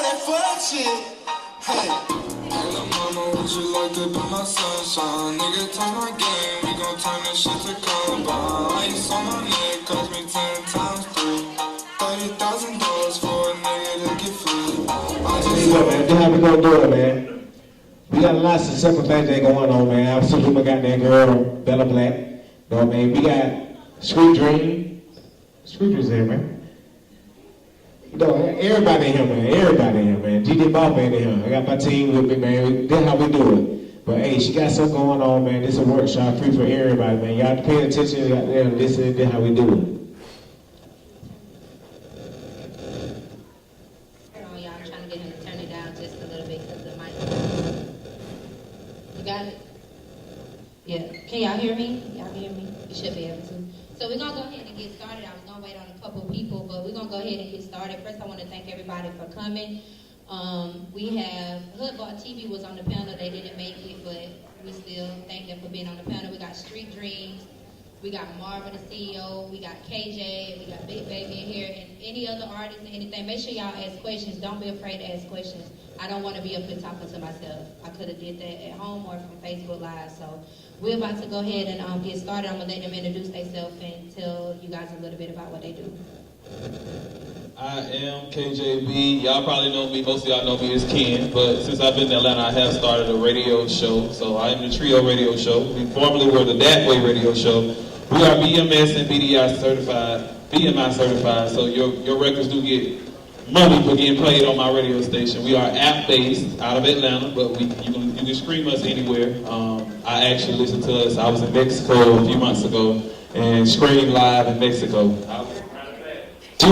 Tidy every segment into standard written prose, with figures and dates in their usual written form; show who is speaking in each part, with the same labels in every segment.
Speaker 1: that fun shit. Hey.
Speaker 2: Hey, lil' mama, would you like to be my sunshine? Nigga, turn my game, we gon' turn this shit to combine. Ice on my neck, cost me 10 times 3. $30,000 for a nigga to get free.
Speaker 3: There you go, man. That's how we gonna do it, man. We got lots of simple things that going on, man. I salute my goddamn girl, Bella Blaq. You know what I mean? We got Sweet Dream. Sweet Dream's here, man. You know, everybody in here, man. Everybody in here, man. GD Bob ain't in here. I got my team with me, man. That's how we do it. But hey, she got something going on, man. This is a workshop free for everybody, man. Y'all pay attention. Y'all listen. That's how we do it.
Speaker 4: Yeah, can y'all hear me? Y'all hear me? You should be able to. So we're gonna go ahead and get started. I was gonna wait on a couple people, but we're gonna go ahead and get started. First, I want to thank everybody for coming. We have Hoodball TV was on the panel. They didn't make it, but we still thank them for being on the panel. We got Street Dreams. We got Marvin, the CEO. We got KJ. We got Big Baby in here, and any other artists and anything. Make sure y'all ask questions. Don't be afraid to ask questions. I don't want to be up here talking to myself. I could have did that at home or from Facebook Live. So we're about to go ahead and get started. I'm gonna let them introduce themselves and tell you guys a little bit about what they do.
Speaker 5: I am KJB. Y'all probably know me. Most of y'all know me as Ken. But since I've been in Atlanta, I have started a radio show. So I am the Trio Radio Show. We formerly were the That Way Radio Show. We are BMS and BMI certified. So your records do get money for getting played on my radio station. We are app-based out of Atlanta, but you can stream us anywhere. I actually listened to us. I was in Mexico a few months ago and streamed live in Mexico. We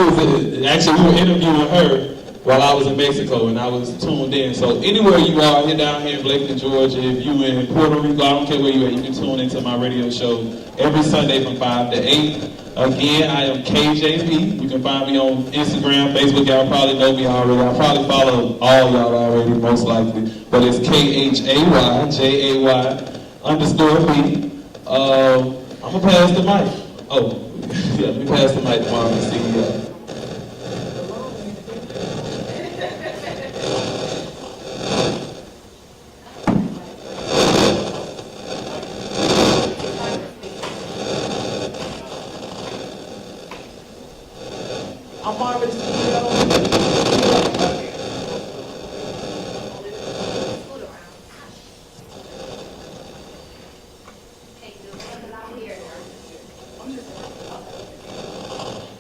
Speaker 5: were interviewing her while I was in Mexico, and I was tuned in. So anywhere you are, here down here in Blakely, Georgia, if you in Puerto Rico, I don't care where you at, you can tune into my radio show every Sunday from 5 to 8. Again, I am KJP. You can find me on Instagram, Facebook. Y'all probably know me already. I probably follow all y'all already, most likely. But it's KHAYJAY_B. I'm gonna pass the mic. Oh, yeah, let me pass the mic to Marvin, CEO.
Speaker 6: I'm Marvin, CEO.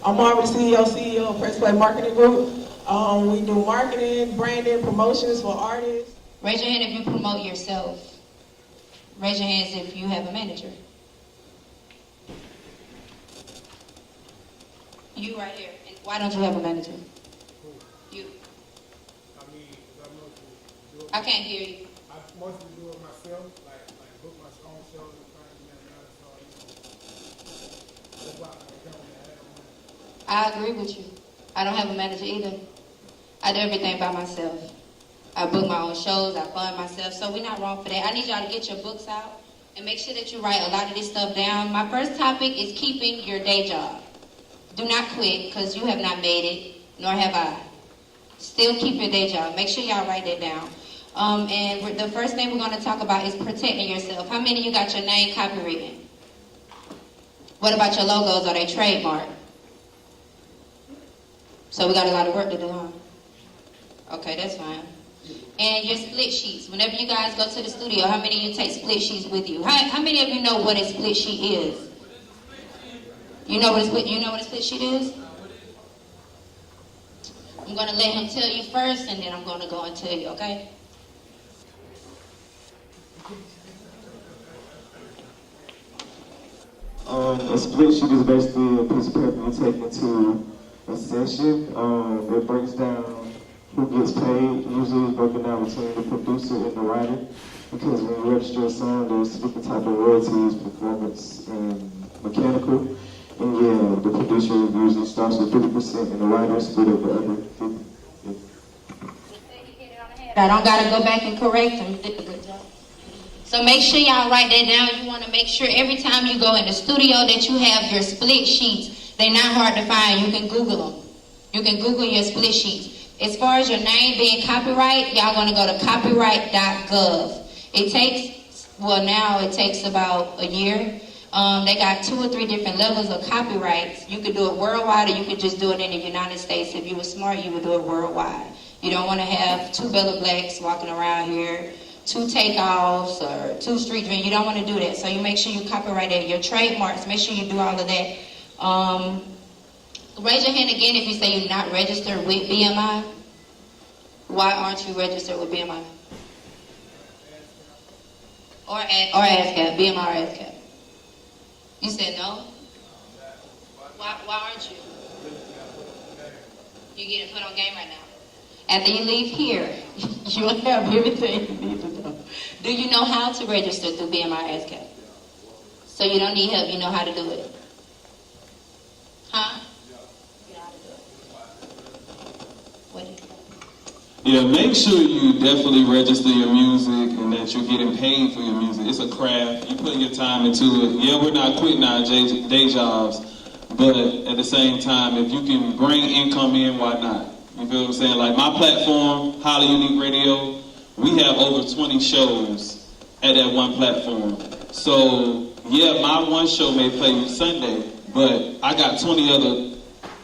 Speaker 6: I'm Marvin, CEO of Press Play Marketing Group. We do marketing, branding, promotions for artists.
Speaker 4: Raise your hand if you promote yourself. Raise your hands if you have a manager. You right here. And why don't you have a manager? You. I can't hear you.
Speaker 7: I mostly do it myself, like book my own shows and things. That's why
Speaker 4: I agree with you. I don't have a manager either. I do everything by myself. I book my own shows, I fund myself, so we're not wrong for that. I need y'all to get your books out and make sure that you write a lot of this stuff down. My first topic is keeping your day job. Do not quit, because you have not made it, nor have I. Still keep your day job. Make sure y'all write that down. And the first thing we're going to talk about is protecting yourself. How many of you got your name copywritten? What about your logos? Are they trademarked? So we got a lot of work to do, huh? Okay, that's fine. And your split sheets. Whenever you guys go to the studio, how many of you take split sheets with you? How many of you know what a split sheet is? You know what a split sheet is? I'm going to let him tell you first, and then I'm going to go and tell you, okay?
Speaker 8: A split sheet is basically a piece of paper you take into a session. It breaks down who gets paid. Usually it's broken down between the producer and the writer, because when you register a song, there's different type of royalties, performance, and mechanical. And yeah, the producer usually starts with 50% and the writer split up the other 50%.
Speaker 4: I don't got to go back and correct him. You did a good job. So make sure y'all write that down. You want to make sure every time you go in the studio that you have your split sheets. They're not hard to find. You can Google them. You can Google your split sheets. As far as your name being copyright, y'all gonna go to copyright.gov. It takes, well now it takes about a year. They got 2 or 3 different levels of copyrights. You could do it worldwide or you could just do it in the United States. If you were smart, you would do it worldwide. You don't want to have 2 Bella Blaqs walking around here, 2 takeoffs or 2 street dreams. You don't want to do that. So you make sure you copyright it. Your trademarks, make sure you do all of that. Raise your hand again if you say you're not registered with BMI. Why aren't you registered with BMI? Or ASCAP, BMI or ASCAP. You said no? Why aren't you? You're getting put on game right now. After you leave here, you'll have everything you need to know. Do you know how to register through BMI or ASCAP? So you don't need help, you know how to do it. Huh?
Speaker 5: Yeah, make sure you definitely register your music and that you're getting paid for your music. It's a craft. You put your time into it. Yeah, we're not quitting our day jobs, but at the same time, if you can bring income in, why not? You feel what I'm saying? Like my platform, Highly Unique Radio, we have over 20 shows at that one platform. So, yeah, my one show may play Sunday, but I got 20 other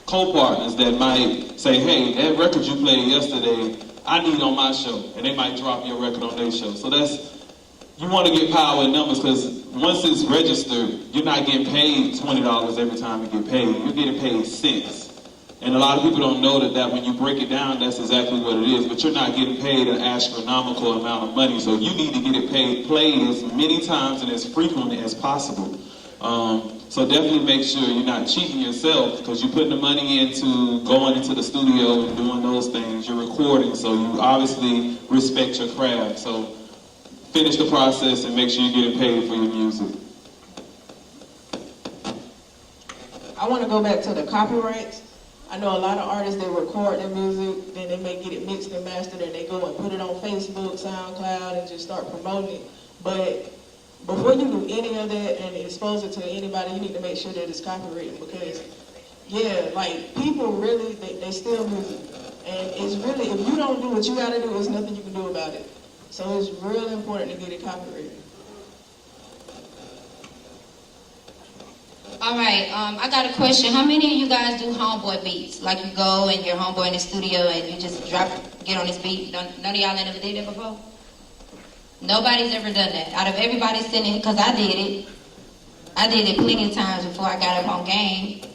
Speaker 5: co-partners that might say, hey, that record you played yesterday, I need on my show, and they might drop your record on their show. So you want to get power in numbers, because once it's registered, you're not getting paid $20 every time you get paid. You're getting paid cents. And a lot of people don't know that when you break it down, that's exactly what it is. But you're not getting paid an astronomical amount of money, so you need to get it played as many times and as frequently as possible. So definitely make sure you're not cheating yourself, because you're putting the money into going into the studio and doing those things. You're recording, so you obviously respect your craft. So finish the process and make sure you're getting paid for your music.
Speaker 6: I want to go back to the copyrights. I know a lot of artists, they record their music, then they may get it mixed and mastered, and they go and put it on Facebook, SoundCloud, and just start promoting it. But before you do any of that and expose it to anybody, you need to make sure that it's copyrighted, because, yeah, like, people really, they steal music. And it's really, if you don't do what you gotta do, there's nothing you can do about it. So it's real important to get it copyrighted.
Speaker 4: All right, I got a question. How many of you guys do homeboy beats? Like you go and your homeboy in the studio and you just get on this beat? None of y'all never did that before? Nobody's ever done that. Out of everybody sitting, because I did it. I did it plenty of times before I got up on game.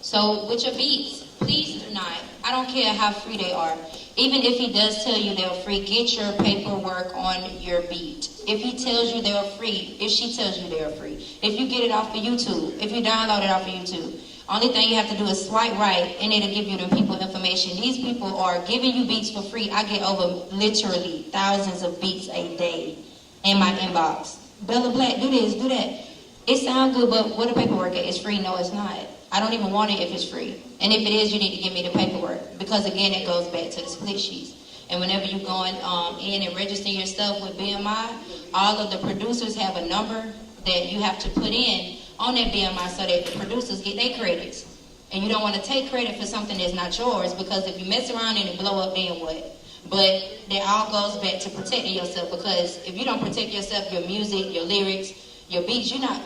Speaker 4: So with your beats, please do not. I don't care how free they are. Even if he does tell you they're free, get your paperwork on your beat. If he tells you they're free, if she tells you they're free, if you get it off of YouTube, if you download it off of YouTube, only thing you have to do is swipe right and it'll give you the people information. These people are giving you beats for free. I get over literally thousands of beats a day in my inbox. Bella Blaq, do this, do that. It sounds good, but what the paperwork at? It's free? No, it's not. I don't even want it if it's free. And if it is, you need to give me the paperwork. Because again, it goes back to the split sheets. And whenever you're going in and registering your stuff with BMI, all of the producers have a number that you have to put in on that BMI so that the producers get their credits. And you don't want to take credit for something that's not yours, because if you mess around and it blow up, then what? But that all goes back to protecting yourself, because if you don't protect yourself, your music, your lyrics, your beats, you're not...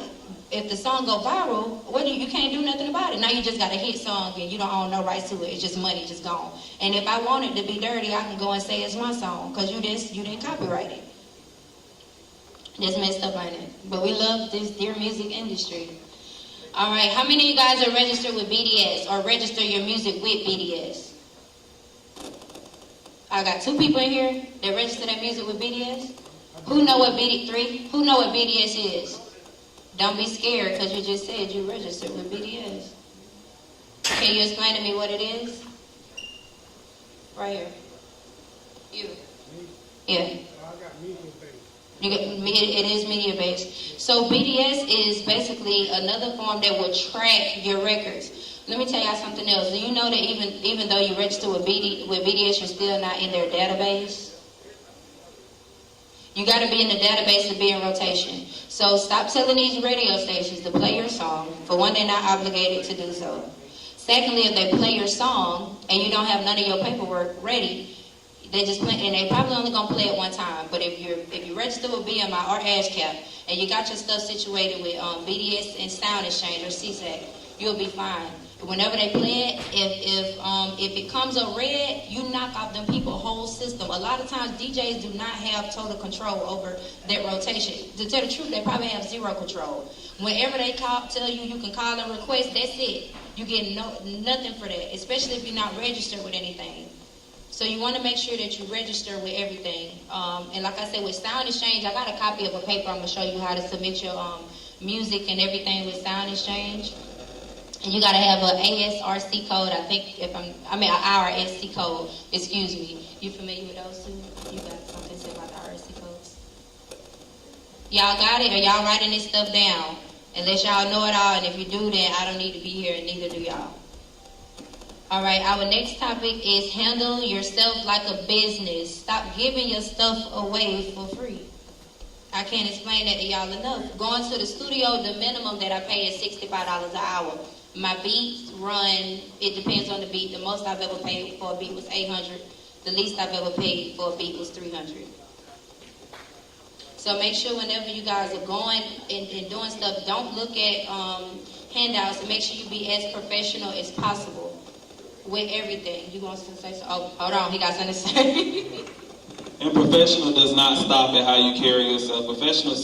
Speaker 4: If the song go viral, you can't do nothing about it. Now you just got a hit song and you don't own no rights to it. It's just money, just gone. And if I want it to be dirty, I can go and say it's my song, because you didn't copyright it. Just messed up on it. But we love this dear music industry. All right, how many of you guys are registered with BDS or register your music with BDS? I got 2 people in here that register their music with BDS. Who know what Who know what BDS is? Don't be scared, because you just said you registered with BDS. Can you explain to me what it is? Right here. You. Yeah.
Speaker 7: I got media based.
Speaker 4: It is media based. So BDS is basically another form that will track your records. Let me tell y'all something else. Do you know that even though you register with BDS, you're still not in their database? You got to be in the database to be in rotation. So stop telling these radio stations to play your song. For one, they're not obligated to do so. Secondly, if they play your song and you don't have none of your paperwork ready, they just play, and they probably only gonna play it one time. But if you register with BMI or ASCAP and you got your stuff situated with BDS and Sound Exchange or CSAC, you'll be fine. Whenever they play it, if it comes up red, you knock off them people's whole system. A lot of times DJs do not have total control over their rotation. To tell the truth, they probably have zero control. Whenever they tell you you can call and request, that's it. You get nothing for that, especially if you're not registered with anything. So you want to make sure that you register with everything. And like I said, with Sound Exchange, I got a copy of a paper. I'm going to show you how to submit your music and everything with Sound Exchange. And you got to have an ASRC code, an IRSC code, excuse me. You familiar with those two? You got something to say about the IRSC codes? Y'all got it? Or y'all writing this stuff down? Unless y'all know it all, and if you do, then I don't need to be here, and neither do y'all. All right, our next topic is handle yourself like a business. Stop giving your stuff away for free. I can't explain that to y'all enough. Going to the studio, the minimum that I pay is $65 an hour. My beats run, it depends on the beat. The most I've ever paid for a beat was $800. The least I've ever paid for a beat was $300. So make sure whenever you guys are going and doing stuff, don't look at handouts, and make sure you be as professional as possible with everything. You want to say so? Oh, hold on, he got something to say.
Speaker 5: And professional does not stop at how you carry yourself. Professional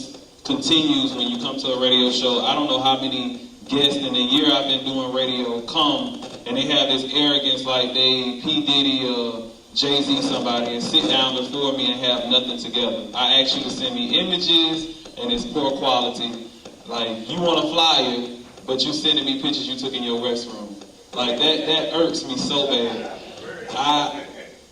Speaker 5: continues when you come to a radio show. I don't know how many guests in the year I've been doing radio come, and they have this arrogance like they P. Diddy or Jay-Z somebody and sit down before me and have nothing together. I ask you to send me images, and it's poor quality. Like, you want a flyer, but you sending me pictures you took in your restroom. Like, that irks me so bad.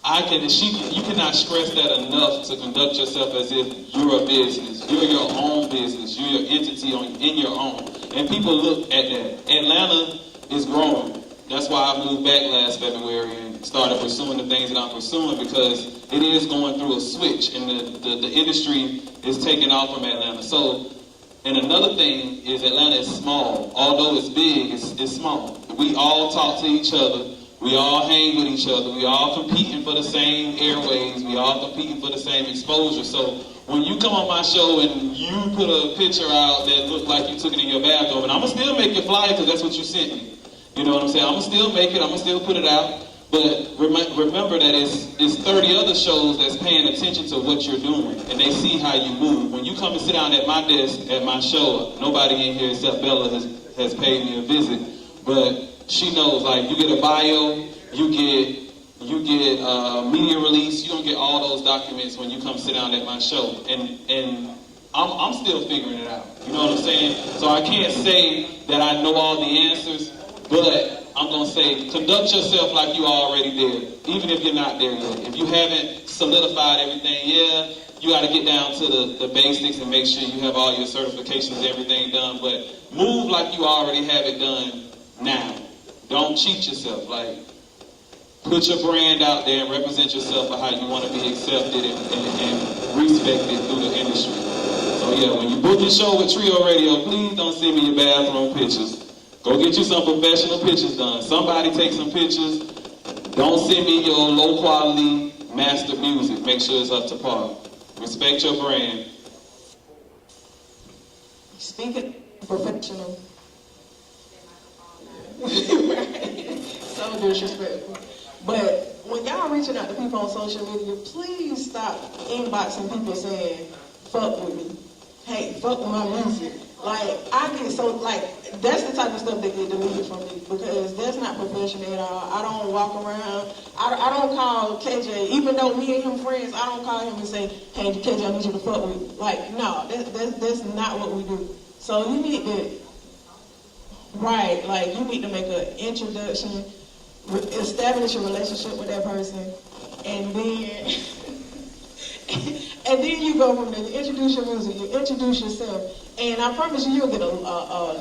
Speaker 5: You cannot stress that enough to conduct yourself as if you're a business. You're your own business. You're your entity in your own. And people look at that. Atlanta is growing. That's why I moved back last February and started pursuing the things that I'm pursuing, because it is going through a switch, and the industry is taking off from Atlanta. So, and another thing is Atlanta is small. Although it's big, it's small. We all talk to each other. We all hang with each other. We all competing for the same airways. We all competing for the same exposure. So when you come on my show and you put a picture out that looked like you took it in your bathroom, and I'm going to still make your flyer because that's what you sent me. You know what I'm saying? I'm going to still make it. I'm going to still put it out. But remember that it's 30 other shows that's paying attention to what you're doing, and they see how you move. When you come and sit down at my desk at my show, nobody in here except Bella has paid me a visit. But she knows, like, you get a bio, you get media release. You don't get all those documents when you come sit down at my show, and I'm still figuring it out. You know what I'm saying? So I can't say that I know all the answers, but I'm gonna say conduct yourself like you are already there, even if you're not there yet. If you haven't solidified everything, you got to get down to the basics and make sure you have all your certifications, everything done. But move like you already have it done now. Don't cheat yourself. Like, put your brand out there and represent yourself for how you want to be accepted and respected through the industry. So yeah, when you book your show with Trio Radio, please don't send me your bathroom pictures. Go get you some professional pictures done. Somebody take some pictures. Don't send me your low quality master music. Make sure it's up to par. Respect your brand.
Speaker 6: Speaking professional. So disrespectful. But when y'all reaching out to people on social media, please stop inboxing people saying, fuck with me. Hey, fuck with my music. Like, I get so, like, that's the type of stuff that get deleted from me, because that's not professional at all. I don't walk around, I don't call KJ, even though me and him friends, I don't call him and say, hey, KJ, I need you to fuck with me. Like, no, that's not what we do. So you need to, right, like, you need to make an introduction, establish a relationship with that person, and then you go from there. You introduce your music, you introduce yourself, and I promise you'll get a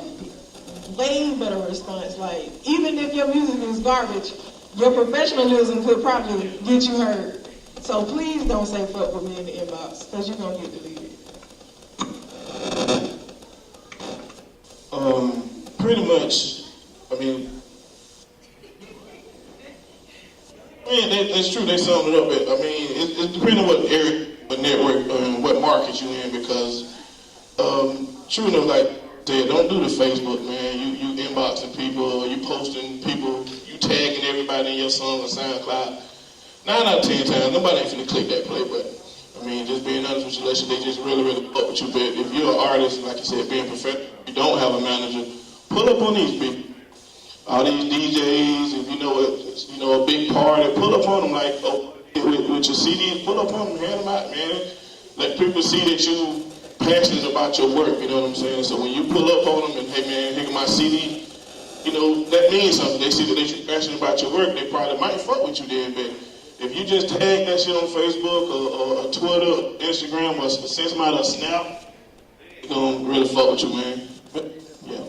Speaker 6: way better response. Like, even if your music is garbage, your professionalism could probably get you heard. So please don't say fuck with me in the inbox, because you're going to get deleted.
Speaker 9: Pretty much, I mean, Man, that's true. They summed it up. I mean, it depends on what area, what network, what market you in. Because true enough, like I said, don't do the Facebook, man. You inboxing people, you posting people, you tagging everybody in your song on SoundCloud. 9 out of 10 times, nobody ain't finna click that play button. I mean, just being honest with you, let you, they just really fuck with you. But if you're an artist, like you said, being professional, you don't have a manager, pull up on these people. All these DJs, if you know a big party, pull up on them like, with your CDs, pull up on them, hand them out, man. Let people see that you passionate about your work, you know what I'm saying? So when you pull up on them and, hey man, here my CD, you know, that means something. They see that you're passionate about your work, they probably might fuck with you then, but if you just tag that shit on Facebook or Twitter, or Instagram, or send somebody a snap, they're gonna really fuck with you, man. But, yeah.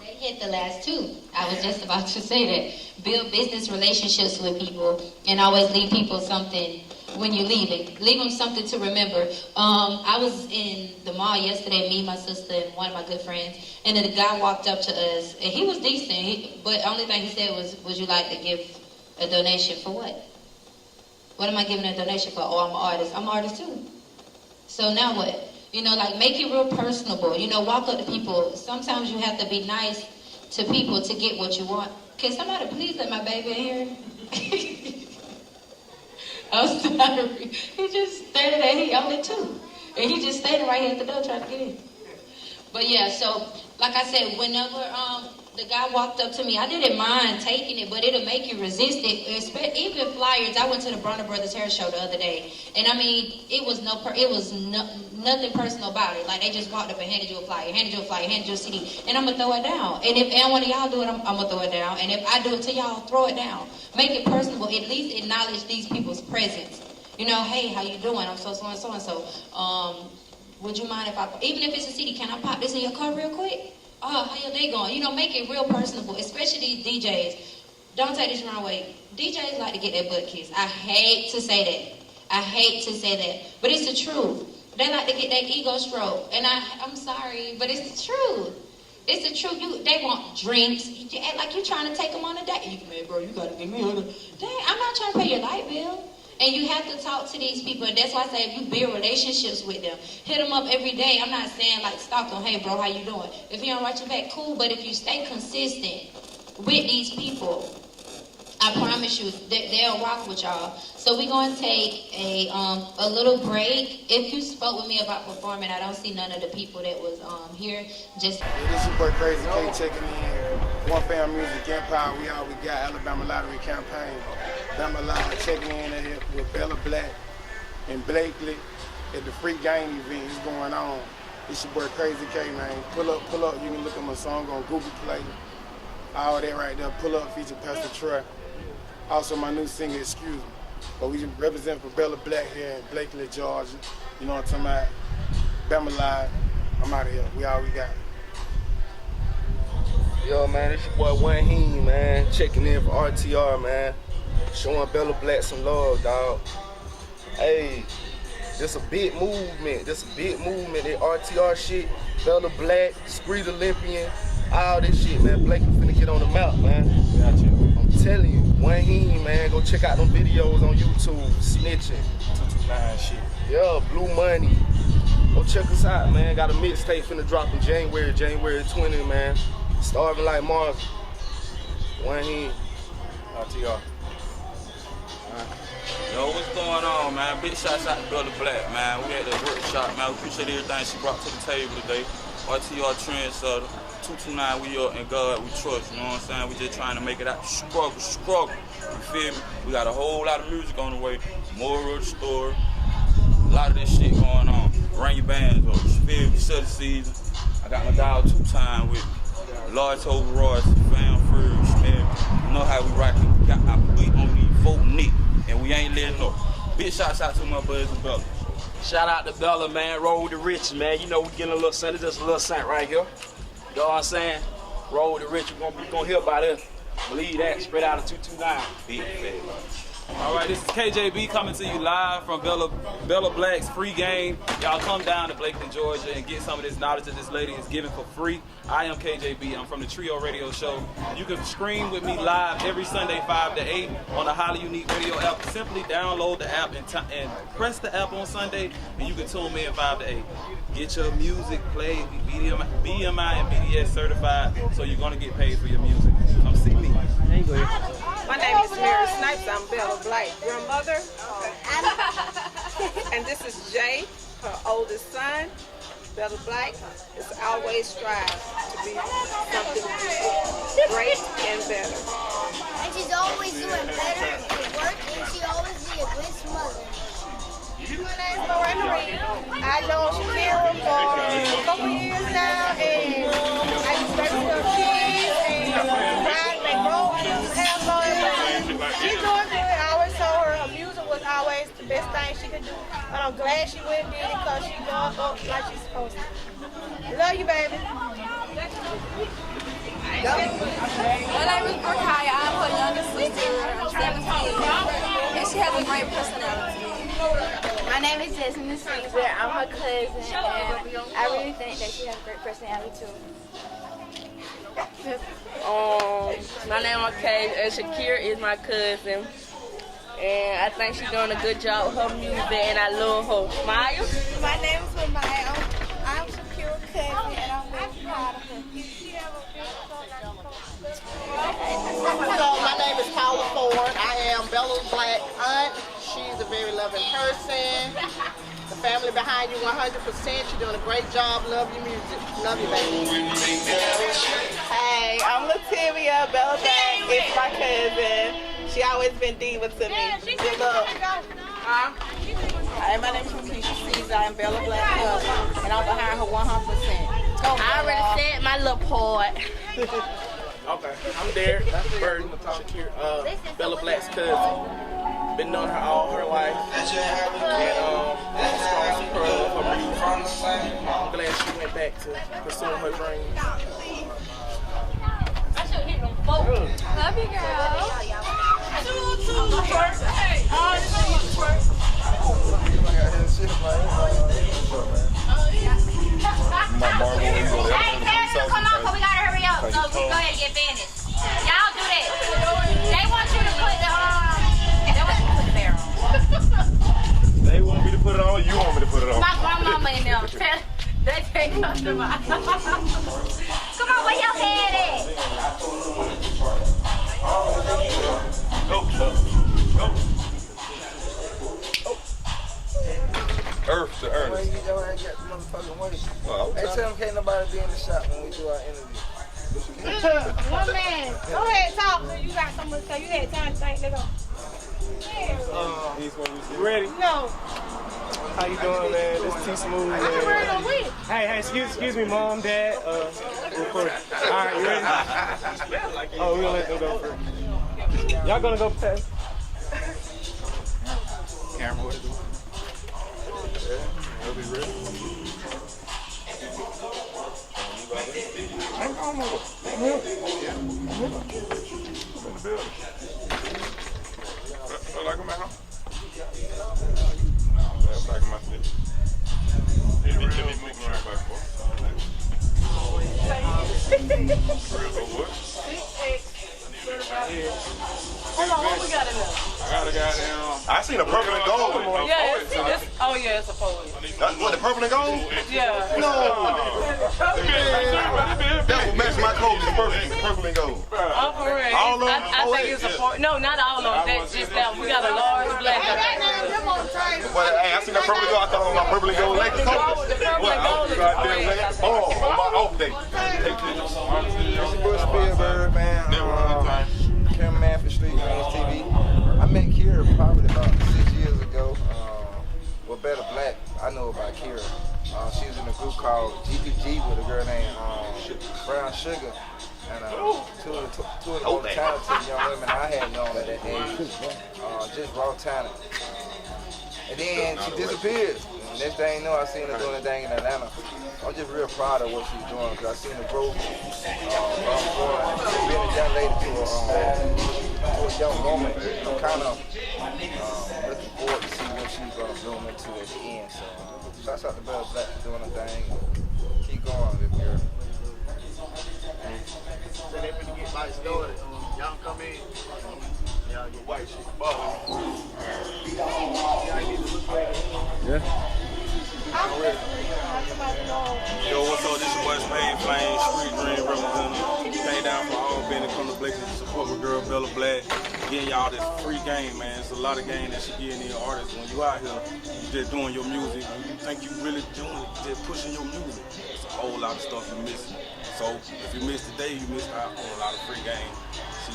Speaker 4: They hit the last two. I was just about to say that. Build business relationships with people and always leave people something when you're leaving. Leave them something to remember. I was in the mall yesterday, me, my sister, and one of my good friends, and then the guy walked up to us, and he was decent, but the only thing he said was, would you like to give a donation for what? What am I giving a donation for? Oh, I'm an artist. I'm an artist too. So now what? You know, like make it real personable. You know, walk up to people. Sometimes you have to be nice to people to get what you want. Can somebody please let my baby in here? I'm sorry. He just stated that he only 2. And he just standing right here at the door trying to get in. But yeah, so like I said, whenever the guy walked up to me, I didn't mind taking it, but it'll make you resist it. Even flyers. I went to the Bronner Brothers hair show the other day, and I mean, it was nothing personal about it. Like they just walked up and handed you a flyer, handed you a CD, and I'm gonna throw it down. And if one of y'all do it, I'm gonna throw it down. And if I do it to y'all, throw it down. Make it personable. At least acknowledge these people's presence. You know, hey, how you doing? I'm so and so. Would you mind if even if it's a CD, can I pop this in your car real quick? Oh, how your day going? You know, make it real personable, especially these DJs. Don't take this the wrong way. DJs like to get their butt kissed. I hate to say that. But it's the truth. They like to get their ego stroked. And I'm sorry, but it's the truth. It's the truth. They want drinks. You act like you're trying to take them on a date. You man, bro, you got to give me a dang, I'm not trying to pay your light bill. And you have to talk to these people. And that's why I say if you build relationships with them, hit them up every day. I'm not saying like stalk them. Hey, bro, how you doing? If he don't write you back, cool. But if you stay consistent with these people, I promise you, they'll rock with y'all. So we're going to take a little break. If you spoke with me about performing, I don't see none of the people that was here. Just
Speaker 7: this is your boy Crazy K checking in. One Fam Music Empire. We got Alabama Lottery Campaign. Alabama Lottery checking in here with Blaq and Blakely at the free game event. It's going on. It's your boy Crazy K, man. Pull up. You can look at my song on Google Play. All that right there. Pull up feature Pastor Troy. Also my new single, Excuse Me. But we represent for Blaq here in Blakely, Georgia. You know what I'm talking about? Bama Live. I'm out of here. We all we got.
Speaker 10: Yo, man, it's your boy Wayne, man. Checking in for RTR, man. Showing Blaq some love, dog. Hey, this a big movement. That RTR shit. Blaq, Street Olympian, all this shit, man. Blake finna get on the map, man. Got you. I'm telling you, Wayne, man, go check out them videos on YouTube. Snitching. 229 shit. Yeah, Blue Money. Go check us out, man. Got a mixtape finna drop in January 20, man. Starving like Mars. Wayne. RTR.
Speaker 11: Yo, what's going on, man? Big shouts out to Brother Blaq, man. We had the workshop, man. We appreciate everything she brought to the table today. RTR Trendsetter, 229, we up, and God we trust, you know what I'm saying? We just trying to make it out, struggle. You feel me? We got a whole lot of music on the way, moral of the story, a lot of this shit going on. Bring your bands up, you feel me? Shut the season. I got my dog 2 times with me. Large overalls, fam first, man. You know how we rockin'. We got our feet on these folk neck, and we ain't letting up. Big shouts out to my buddies and brothers.
Speaker 12: Shout out to Bella, man. Roll with the rich, man. You know we getting a little something, just a little something right here. You know what I'm saying? Roll with the rich. We gonna hear about it. Believe that. Spread out of 229.
Speaker 11: Big fat.
Speaker 5: All right, this is KJB coming to you live from Bella Blaq's free game. Y'all come down to Blakeland, Georgia, and get some of this knowledge that this lady is giving for free. I am KJB. I'm from the Trio Radio Show. You can stream with me live every Sunday, 5 to 8, on the highly unique radio app. Simply download the app and press the app on Sunday, and you can tune me in 5 to 8. Get your music played. BMI and BDS certified, so you're gonna get paid for your music. Come see me. There you go.
Speaker 13: My name is Mary Snipes. I'm Bella Blaq's grandmother. And this is Jay, her oldest son. Bella Blaq is always strive to be something great and better.
Speaker 14: And she's always doing better at work, and she always be a good mother.
Speaker 13: My name's Miranda Reed. I know Shakira for a couple years now, and I used to raise her kids and ride and roll kids and have fun. She's doing good. I always told her her music was always the best thing she could do. And I'm glad she went and did it because she does up like she's supposed to. Love you, baby.
Speaker 15: My name is Brookhaya. I'm her youngest sister. I'm 17. And she has a great personality.
Speaker 16: My name is Jasmine Caesar. I'm her cousin, and I really think that she has a great personality too.
Speaker 17: My name is Kay, and Shakira is my cousin. And I think she's doing a good job with her music, and I love her. Maya?
Speaker 18: My name is Maya. I'm Shakira's cousin, and I'm very proud of her.
Speaker 19: So my name is Paula Ford. I am Bella Blaq's aunt. She's a very loving person. The family behind you 100%. You're doing a great job. Love your music. Love you, baby.
Speaker 18: Hey, I'm Lativia. Bella Blaq is my cousin. She always been diva to me. Good love.
Speaker 19: Hi, my name is Keisha Caesar. I'm Bella Blaq's cousin, and I'm behind her 100%.
Speaker 17: I already said my little part.
Speaker 20: Okay, I'm Derek Burton, Shakira, Bella Blaq's cousin. Been knowing her all her life, and she's proud of her music. I'm glad she went back to pursuing her dreams.
Speaker 15: Love you, girl.
Speaker 4: Hey, Harrison, come on, 'cause we gotta hurry up. So we go ahead and get finished. Y'all do that. They want you to put the barrel.
Speaker 21: They want me to put it on, you want me to put it on?
Speaker 4: My grandmama in there. They take us to my. Come on, where your head at?
Speaker 21: Go. Earth to Ernest.
Speaker 10: Hey, tell them can't nobody be in the shop when we do our interview.
Speaker 13: One man. Go ahead, talk. You got something to say. You had time to think. They go.
Speaker 21: You ready?
Speaker 13: No.
Speaker 21: How you doing, man? This T Smooth, man. Hey, excuse me, Mom, Dad. Recording. All right, you ready? Oh, we're gonna let them go first. Y'all gonna go first? Camera, what is it? They'll be ready. I'm here. In the building. Feel like I'm at home? I'm back in my city. They be moving right back and forth.
Speaker 17: Hold on, what we got in there?
Speaker 21: I got a goddamn. I seen a purple and gold.
Speaker 17: Yeah, it's a poet.
Speaker 21: What, the purple and gold?
Speaker 17: Yeah.
Speaker 21: No. That would match my coat, the purple and gold.
Speaker 17: Oh, for real.
Speaker 21: All of them?
Speaker 17: I think it's a poet. No, not all of them. That's just that. We got a large black.
Speaker 21: Well, hey, I seen that purple and gold. I thought it was my purple and gold Lakers coat.
Speaker 17: The purple and gold is
Speaker 21: on my off day.
Speaker 10: It's Bush Spielberg, man. Cameraman for Street Games TV. I met Kira probably about 6 years ago. With Bella Blaq, I know about Kira. She was in a group called GPG with a girl named Brown Sugar. And two of the most talented young women I had known at that age. Just raw talent. And then she disappeared. And next thing you know, I seen her doing a thing in Atlanta. I'm just real proud of what she's doing because I seen her grow from being a young lady to a young woman. Kind of zoom into at the end. So shouts out to Bella Blaq for doing her thing. Keep going, baby girl.
Speaker 20: So they finna get lights started. Y'all come in. Y'all get white shit.
Speaker 10: Yeah.
Speaker 11: Yo, what's up? This your boy Spain Flame, Street Dream representative. Came down from Albany to come to Blaq to support my girl Bella Blaq. Getting y'all this free game, man. It's a lot of game that she getting these artists. When you out here, you just doing your music. When you think you really doing it, you just pushing your music. It's a whole lot of stuff you missing. So if you missed today, you missed out on a lot of free game. She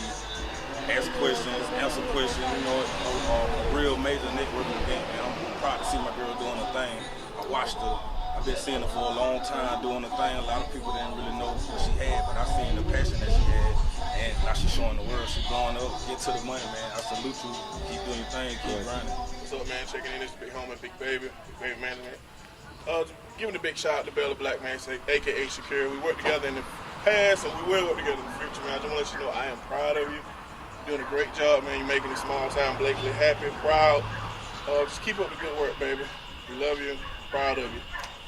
Speaker 11: asks questions, answer questions, you know, a real major networking event, man. I'm proud to see my girl doing her thing. I watched her. I've been seeing her for a long time doing her thing. A lot of people didn't really know what she had, but I seen the passion that she had. And now she's showing the world. She's blowing up. Get to the money, man. I salute you. Keep doing your thing. Keep grinding.
Speaker 20: What's up, man? Checking in. This big homie, big baby management. Giving a big shout out to Bella Blaq, man, aka Shakira. We worked together in the past, and we will work together in the future, man. I just want to let you know I am proud of you. You're doing a great job, man. You're making this small town Blakely happy, proud. Just keep up the good work, baby. We love you. Proud of you.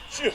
Speaker 20: Sure.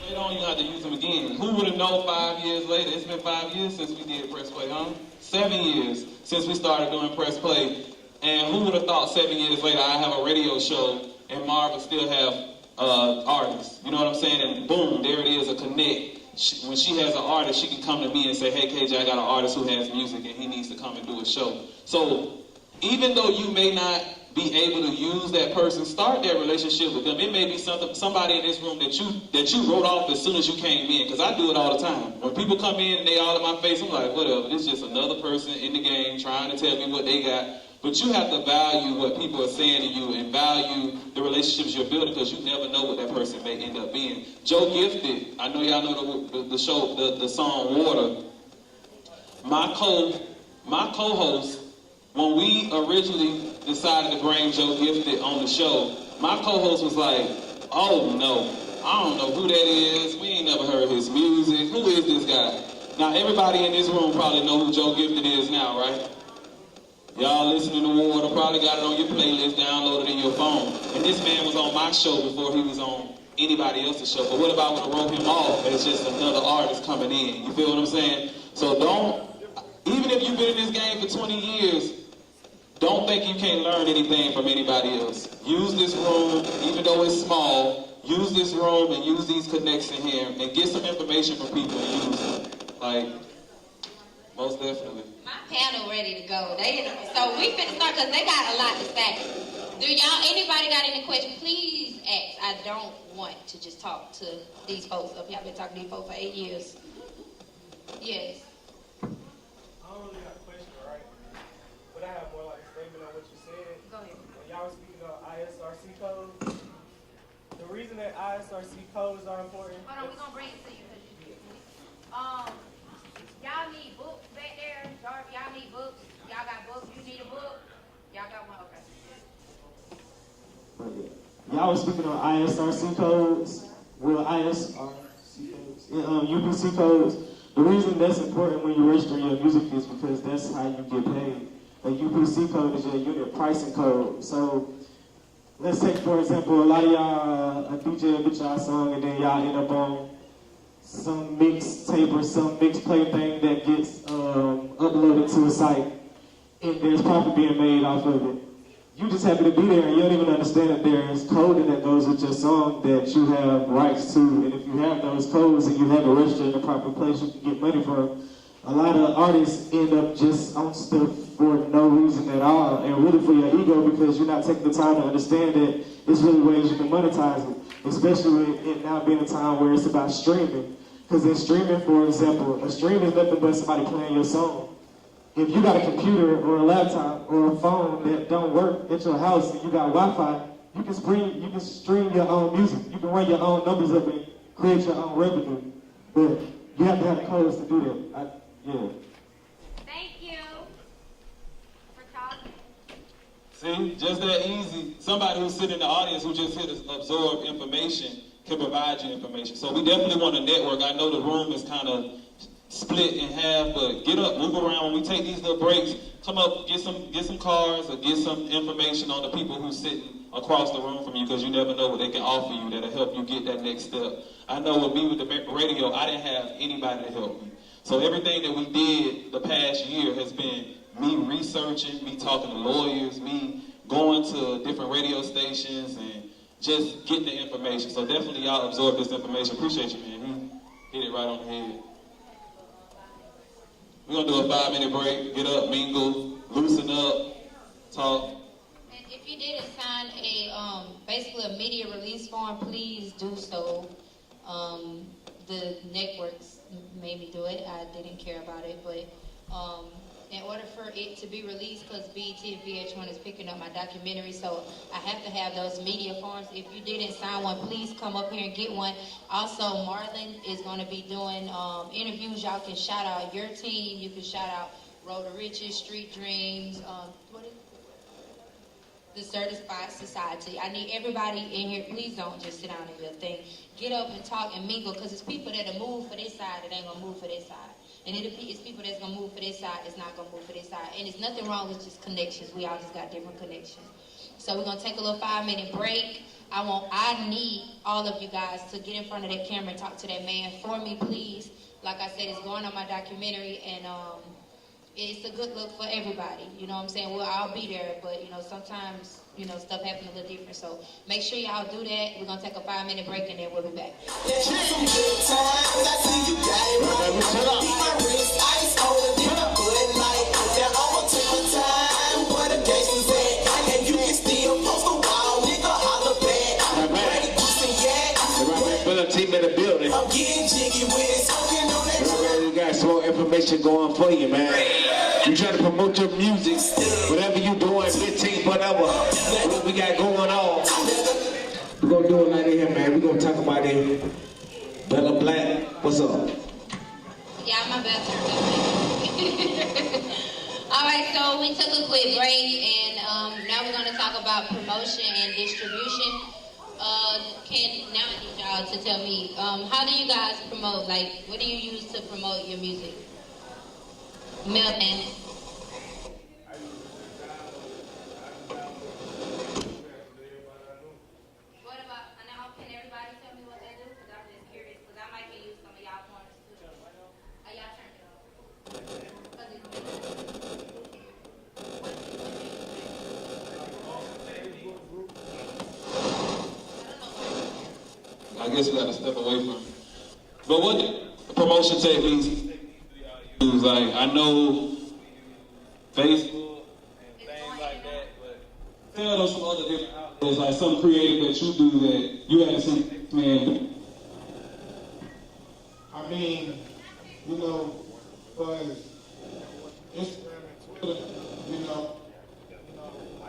Speaker 5: You don't even have to use them again. Who would have known 5 years later? It's been 5 years since we did Press Play, huh? 7 years since we started doing Press Play. And who would have thought 7 years later I have a radio show and Marv would still have artists? You know what I'm saying? And boom, there it is, a connect. When she has an artist, she can come to me and say, hey, KJ, I got an artist who has music and he needs to come and do a show. So even though you may not be able to use that person, start that relationship with them. It may be somebody in this room that you wrote off as soon as you came in, because I do it all the time. When people come in and they all in my face, I'm like, whatever, this is just another person in the game trying to tell me what they got. But you have to value what people are saying to you and value the relationships you're building, because you never know what that person may end up being. Joe Gifted, I know y'all know the show, the song Water. My co-host, when we originally decided to bring Joe Gifted on the show, my co-host was like, oh no, I don't know who that is. We ain't never heard his music. Who is this guy? Now everybody in this room probably know who Joe Gifted is now, right? Y'all listening to Water, probably got it on your playlist, downloaded in your phone. And this man was on my show before he was on anybody else's show. But what if I would have wrote him off as just another artist coming in? You feel what I'm saying? So even if you've been in this game for 20 years, don't think you can't learn anything from anybody else. Use this room, even though it's small, use this room and use these connects in here and get some information from people and use them. Like, most definitely.
Speaker 4: My panel ready to go. So we finna start because they got a lot to say. Do anybody got any questions? Please ask. I don't want to just talk to these folks up here. I've been talking to these folks for 8 years. Yes.
Speaker 21: I don't really have a question, right? But I have more like a statement on what you said.
Speaker 4: Go ahead.
Speaker 21: When y'all were speaking on ISRC codes, the reason that ISRC codes are important.
Speaker 4: Hold on, we're gonna bring it to you. Y'all need books back there. Y'all need books. Y'all got books. You need a book. Y'all got one. Okay.
Speaker 8: Y'all was speaking on ISRC codes. Well, ISRC codes. UPC codes. The reason that's important when you register your music is because that's how you get paid. A UPC code is your unit pricing code. So let's take, for example, a lot of y'all, a DJ will get y'all song and then y'all end up on some mixtape or some mixplay thing that gets uploaded to a site and there's profit being made off of it. You just happen to be there and you don't even understand that there's coding that goes with your song that you have rights to. And if you have those codes and you have it registered in the proper place, you can get money from. A lot of artists end up just on stuff for no reason at all and really for your ego because you're not taking the time to understand that there's really ways you can monetize it. Especially with it now being a time where it's about streaming. Because in streaming, for example, a stream is nothing but somebody playing your song. If you got a computer or a laptop or a phone that don't work at your house and you got Wi-Fi, you can stream your own music. You can run your own numbers up and create your own revenue. But you have to have the codes to do that.
Speaker 4: Thank you for talking.
Speaker 5: See, just that easy. Somebody who's sitting in the audience who just here to absorb information can provide you information. So we definitely want to network. I know the room is kind of split in half, but get up, move around. When we take these little breaks, come up, get some cards or get some information on the people who's sitting across the room from you because you never know what they can offer you that'll help you get that next step. I know with me with the radio, I didn't have anybody to help me. So everything that we did the past year has been me researching, me talking to lawyers, me going to different radio stations and just getting the information. So definitely y'all absorb this information. Appreciate you, man. He hit it right on the head. We're going to do a 5-minute break, get up, mingle, loosen up, talk.
Speaker 4: And if you didn't sign a, basically a media release form, please do so. The networks made me do it. I didn't care about it, but in order for it to be released, because BET and VH1 is picking up my documentary, so I have to have those media forms. If you didn't sign one, please come up here and get one. Also, Marlon is going to be doing interviews. Y'all can shout out your team. You can shout out Road to Riches, Street Dreams, the Certified Society. I need everybody in here. Please don't just sit down in your thing. Get up and talk and mingle, because it's people that'll move for this side that ain't going to move for this side. And it's people that's going to move for this side that's not going to move for this side. And there's nothing wrong with just connections. We all just got different connections. So we're going to take a little 5-minute break. I need all of you guys to get in front of that camera and talk to that man for me, please. Like I said, it's going on my documentary, and it's a good look for everybody. You know what I'm saying? Well, I'll be there, but, sometimes, stuff happens a little different. So make sure y'all do that. We're going to take a 5-minute break, and then we'll be back.
Speaker 3: Team in the building. We got some more information going for you, man. You trying to promote your music, whatever you doing, 15, whatever, what we got going on. We're gonna do it like here, man. We're gonna talk about it. Bella Blaq, what's up?
Speaker 4: Yeah, my bad. All right, so we took a quick break, and now we're gonna talk about promotion and distribution. Now I need y'all to tell me, how do you guys promote? Like, what do you use to promote your music? Melvin. What about, now can everybody tell me what they do? Because I'm just curious, because I might can use some of y'all pointers too. Oh, y'all turned it off.
Speaker 5: I guess we got to step away from it. But what promotion techniques use? Like, I know Facebook and things like that, but tell us some other different outlets, like some creative that you do that you haven't seen man do.
Speaker 7: I mean, because Instagram and Twitter, how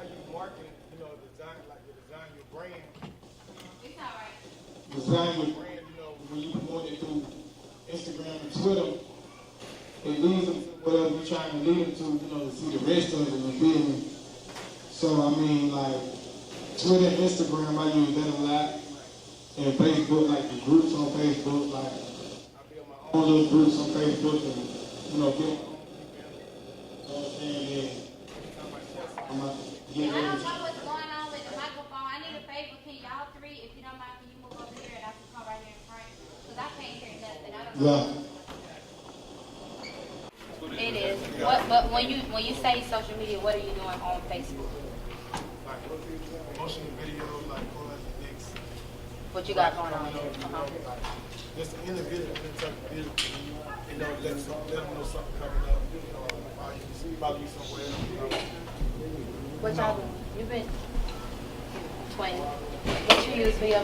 Speaker 7: you market, design your brand. Design your brand, when you promote it through Instagram and Twitter, it leads them to whatever you're trying to lead them to see the rest of it and business. So, I mean, like, Twitter and Instagram, I use that a lot. And Facebook, like the groups on Facebook, like, I build my own little groups on Facebook and, get my own people. So I'm saying, I'm not getting
Speaker 4: I don't
Speaker 7: ready.
Speaker 4: know what's going on with the microphone. I need a favor. Can y'all three, if you don't mind, can you move over here and I can come right here in front? Because I can't hear nothing. I don't know.
Speaker 7: Yeah.
Speaker 4: It is. But when you say social media, what are you doing on Facebook?
Speaker 7: Like, promotional videos, like, next.
Speaker 4: What you got going on?
Speaker 7: Just an individual, let them know something coming up. Follow you somewhere.
Speaker 4: What y'all doing? You've been 20. What you use for your?
Speaker 1: I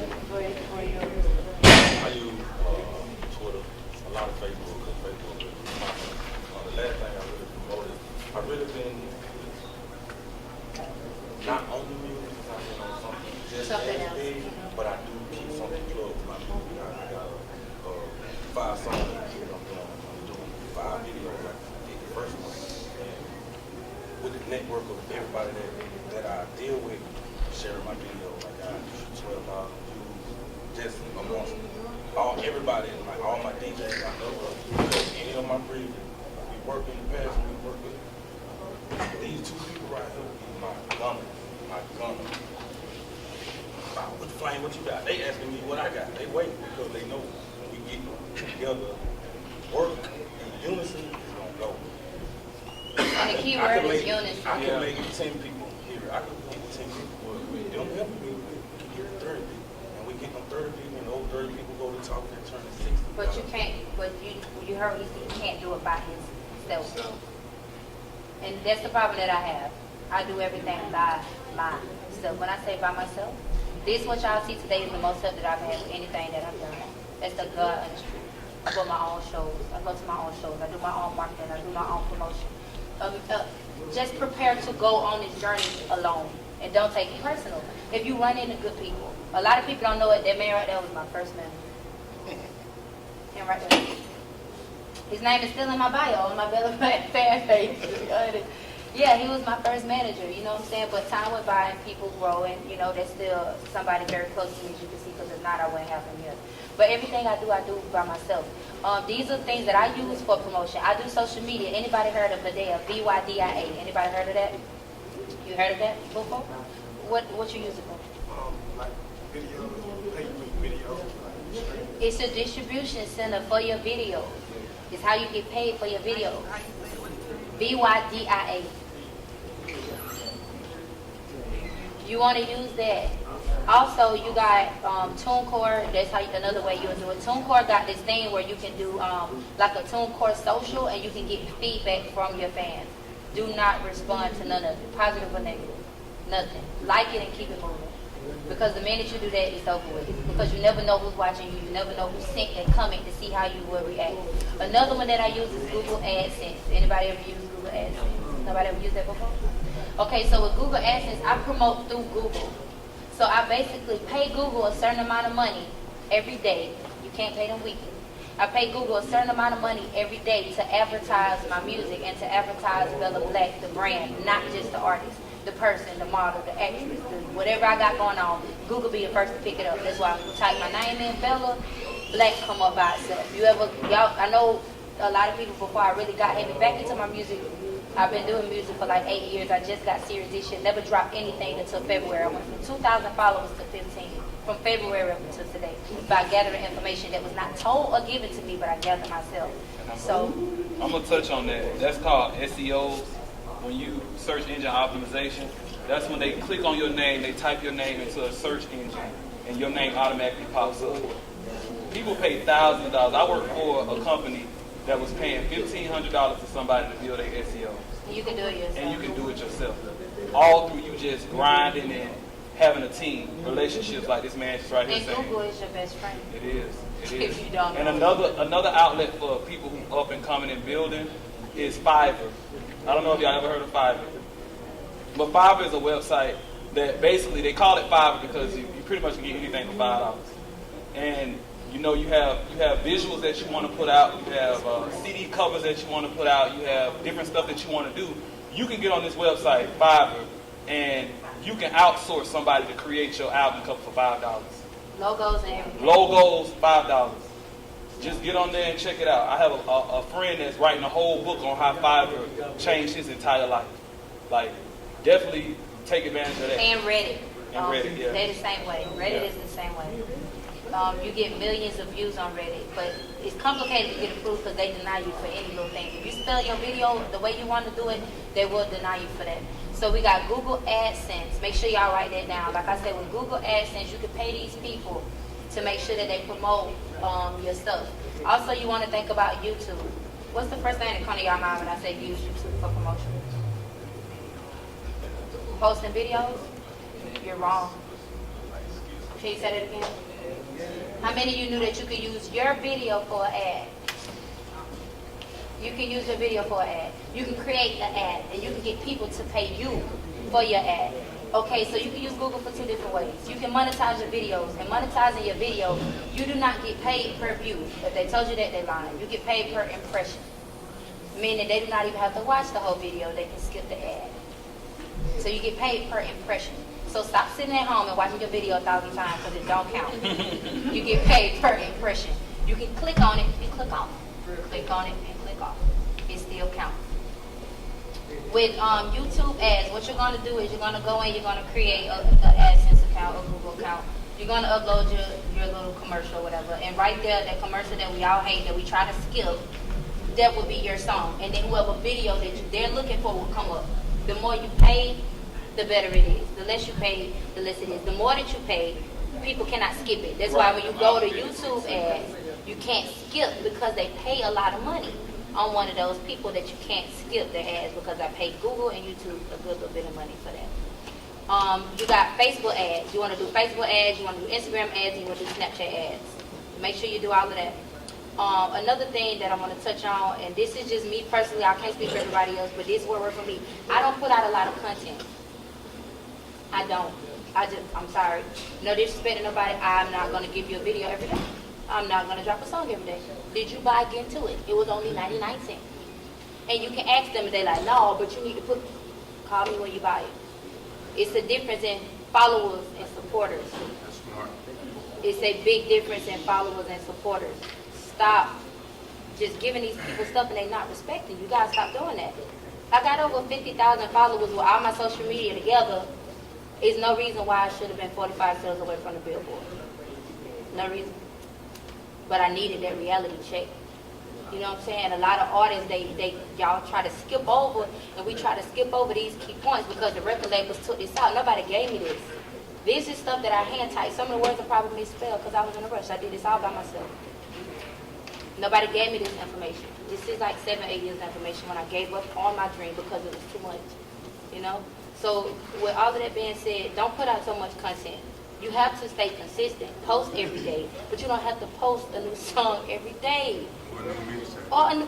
Speaker 1: use Twitter, a lot of Facebook, because Facebook is the last thing I really promoted. I've really been not on the music, I've been on something just as big, but I do keep something close to my music. I got 5 songs I'm doing 5 videos. I did the first one. And with the network of everybody that I deal with, sharing my video, like I 12,000 views, just amongst everybody, like all my DJs I know of, any of my previous. We work in the past, we work with these 2 people right here, be my gunner.
Speaker 11: What the flame? What you got? They asking me what I got. They wait because they know when we get together, work in unison is gonna go.
Speaker 4: And the key word is unison.
Speaker 11: I can make 10 people here. I can get 10 people. They don't help me. We can get 30 people. And we get them 30 people, and those 30 people go to talk and turn to 60.
Speaker 4: But you can't, but you heard he said he can't do it by himself. And that's the problem that I have. I do everything by myself. When I say by myself, this what y'all see today is the most help that I've had with anything that I've done. That's the God honest truth. I go my own shows. I go to my own shows. I do my own marketing. I do my own promotion. Just prepare to go on this journey alone. And don't take it personal. If you run into good people, a lot of people don't know it. That man right there was my first man. Him right there. His name is still in my bio on my Bella Black fan page. Yeah, he was my first manager, you know what I'm saying? But time went by and people grow, and you know, there's still somebody very close to me, as you can see, because if not, I wouldn't have him here. But everything I do by myself. These are things that I use for promotion. I do social media. Anybody heard of Vidya? VYDIA. Anybody heard of that? You heard of that before? What you use it for?
Speaker 7: Like videos, videos.
Speaker 4: It's a distribution center for your videos. It's how you get paid for your videos. VYDIA. You want to use that. Also, you got TuneCore. That's how another way you would do it. TuneCore got this thing where you can do like a TuneCore social, and you can get feedback from your fans. Do not respond to none of it, positive or negative. Nothing. Like it and keep it moving. Because the minute you do that, it's over with. Because you never know who's watching you. You never know who's sent that comment to see how you will react. Another one that I use is Google AdSense. Anybody ever use Google AdSense? Nobody ever used that before? Okay, so with Google AdSense, I promote through Google. So I basically pay Google a certain amount of money every day. You can't pay them weekly. I pay Google a certain amount of money every day to advertise my music and to advertise Bella Black, the brand, not just the artist, the person, the model, the actress, whatever I got going on. Google be the first to pick it up. That's why when you type my name in, Bella Black come up by itself. I know a lot of people before I really got heavy back into my music. I've been doing music for like 8 years. I just got serious this year. Never dropped anything until February. I went from 2,000 followers to 15 from February up until today by gathering information that was not told or given to me, but I gathered myself. So
Speaker 5: I'm gonna touch on that. That's called SEO. When you search engine optimization, that's when they click on your name, they type your name into a search engine, and your name automatically pops up. People pay thousands of dollars. I work for a company that was paying $1,500 to somebody to build their SEO.
Speaker 4: You can do it yourself.
Speaker 5: And you can do it yourself. All through you just grinding and having a team, relationships like this man just right here saying.
Speaker 4: And Google is your best friend.
Speaker 5: It is. It is.
Speaker 4: If you don't
Speaker 5: and
Speaker 4: know.
Speaker 5: another outlet for people who up and coming and building is Fiverr. I don't know if y'all ever heard of Fiverr. But Fiverr is a website that basically, they call it Fiverr because you pretty much can get anything for $5. And you know, you have visuals that you want to put out, you have CD covers that you want to put out, you have different stuff that you want to do. You can get on this website, Fiverr, and you can outsource somebody to create your album cover for $5.
Speaker 4: Logos and everything.
Speaker 5: Logos, $5. Just get on there and check it out. I have a friend that's writing a whole book on how Fiverr changed his entire life. Like, definitely take advantage of that.
Speaker 4: And Reddit.
Speaker 5: Reddit, yeah.
Speaker 4: They're the same way. Reddit is the same way. You get millions of views on Reddit, but it's complicated to get approved because they deny you for any little thing. If you spell your video the way you want to do it, they will deny you for that. So we got Google AdSense. Make sure y'all write that down. Like I said, with Google AdSense, you can pay these people to make sure that they promote your stuff. Also, you want to think about YouTube. What's the first thing that comes to your mind when I say use YouTube for promotion? Posting videos? You're wrong. Can you say that again? How many of you knew that you could use your video for an ad? You can use your video for an ad. You can create an ad, and you can get people to pay you for your ad. Okay, so you can use Google for 2 different ways. You can monetize your videos, and monetizing your video, you do not get paid per view. If they told you that, they're lying. You get paid per impression, meaning they do not even have to watch the whole video. They can skip the ad. So you get paid per impression. So stop sitting at home and watching your video 1,000 times because it don't count. You get paid per impression. You can click on it and click off. Click on it and click off. It still counts. With YouTube ads, what you're gonna do is you're gonna go in, you're gonna create an AdSense account or Google account. You're gonna upload your little commercial, whatever, and right there, that commercial that we all hate, that we try to skip, that would be your song. And then whoever video that they're looking for will come up. The more you pay, the better it is. The less you pay, the less it is. The more that you pay, people cannot skip it. That's why when you go to YouTube ads, you can't skip because they pay a lot of money. I'm one of those people that you can't skip their ads because I pay Google and YouTube a good little bit of money for that. You got Facebook ads. You want to do Facebook ads, you want to do Instagram ads, and you want to do Snapchat ads. Make sure you do all of that. Another thing that I want to touch on, and this is just me personally, I can't speak for everybody else, but this will work for me. I don't put out a lot of content. I don't. I'm sorry. No disrespect to nobody. I'm not going to give you a video every day. I'm not going to drop a song every day. Did you buy Get Into It? It was only 99 cents. And you can ask them, and they're like, no, but you need to call me when you buy it. It's a difference in followers and supporters.
Speaker 1: That's smart.
Speaker 4: It's a big difference in followers and supporters. Stop just giving these people stuff and they not respecting. You guys stop doing that. I got over 50,000 followers with all my social media together. There's no reason why I should have been 45 sales away from the billboard. No reason. But I needed that reality check. You know what I'm saying? A lot of artists, y'all try to skip over, and we try to skip over these key points because the record labels took this out. Nobody gave me this. This is stuff that I hand typed. Some of the words are probably misspelled because I was in a rush. I did this all by myself. Nobody gave me this information. This is like 7-8 years of information when I gave up on my dream because it was too much. You know? So with all of that being said, don't put out so much content. You have to stay consistent. Post every day. But you don't have to post a new song every day.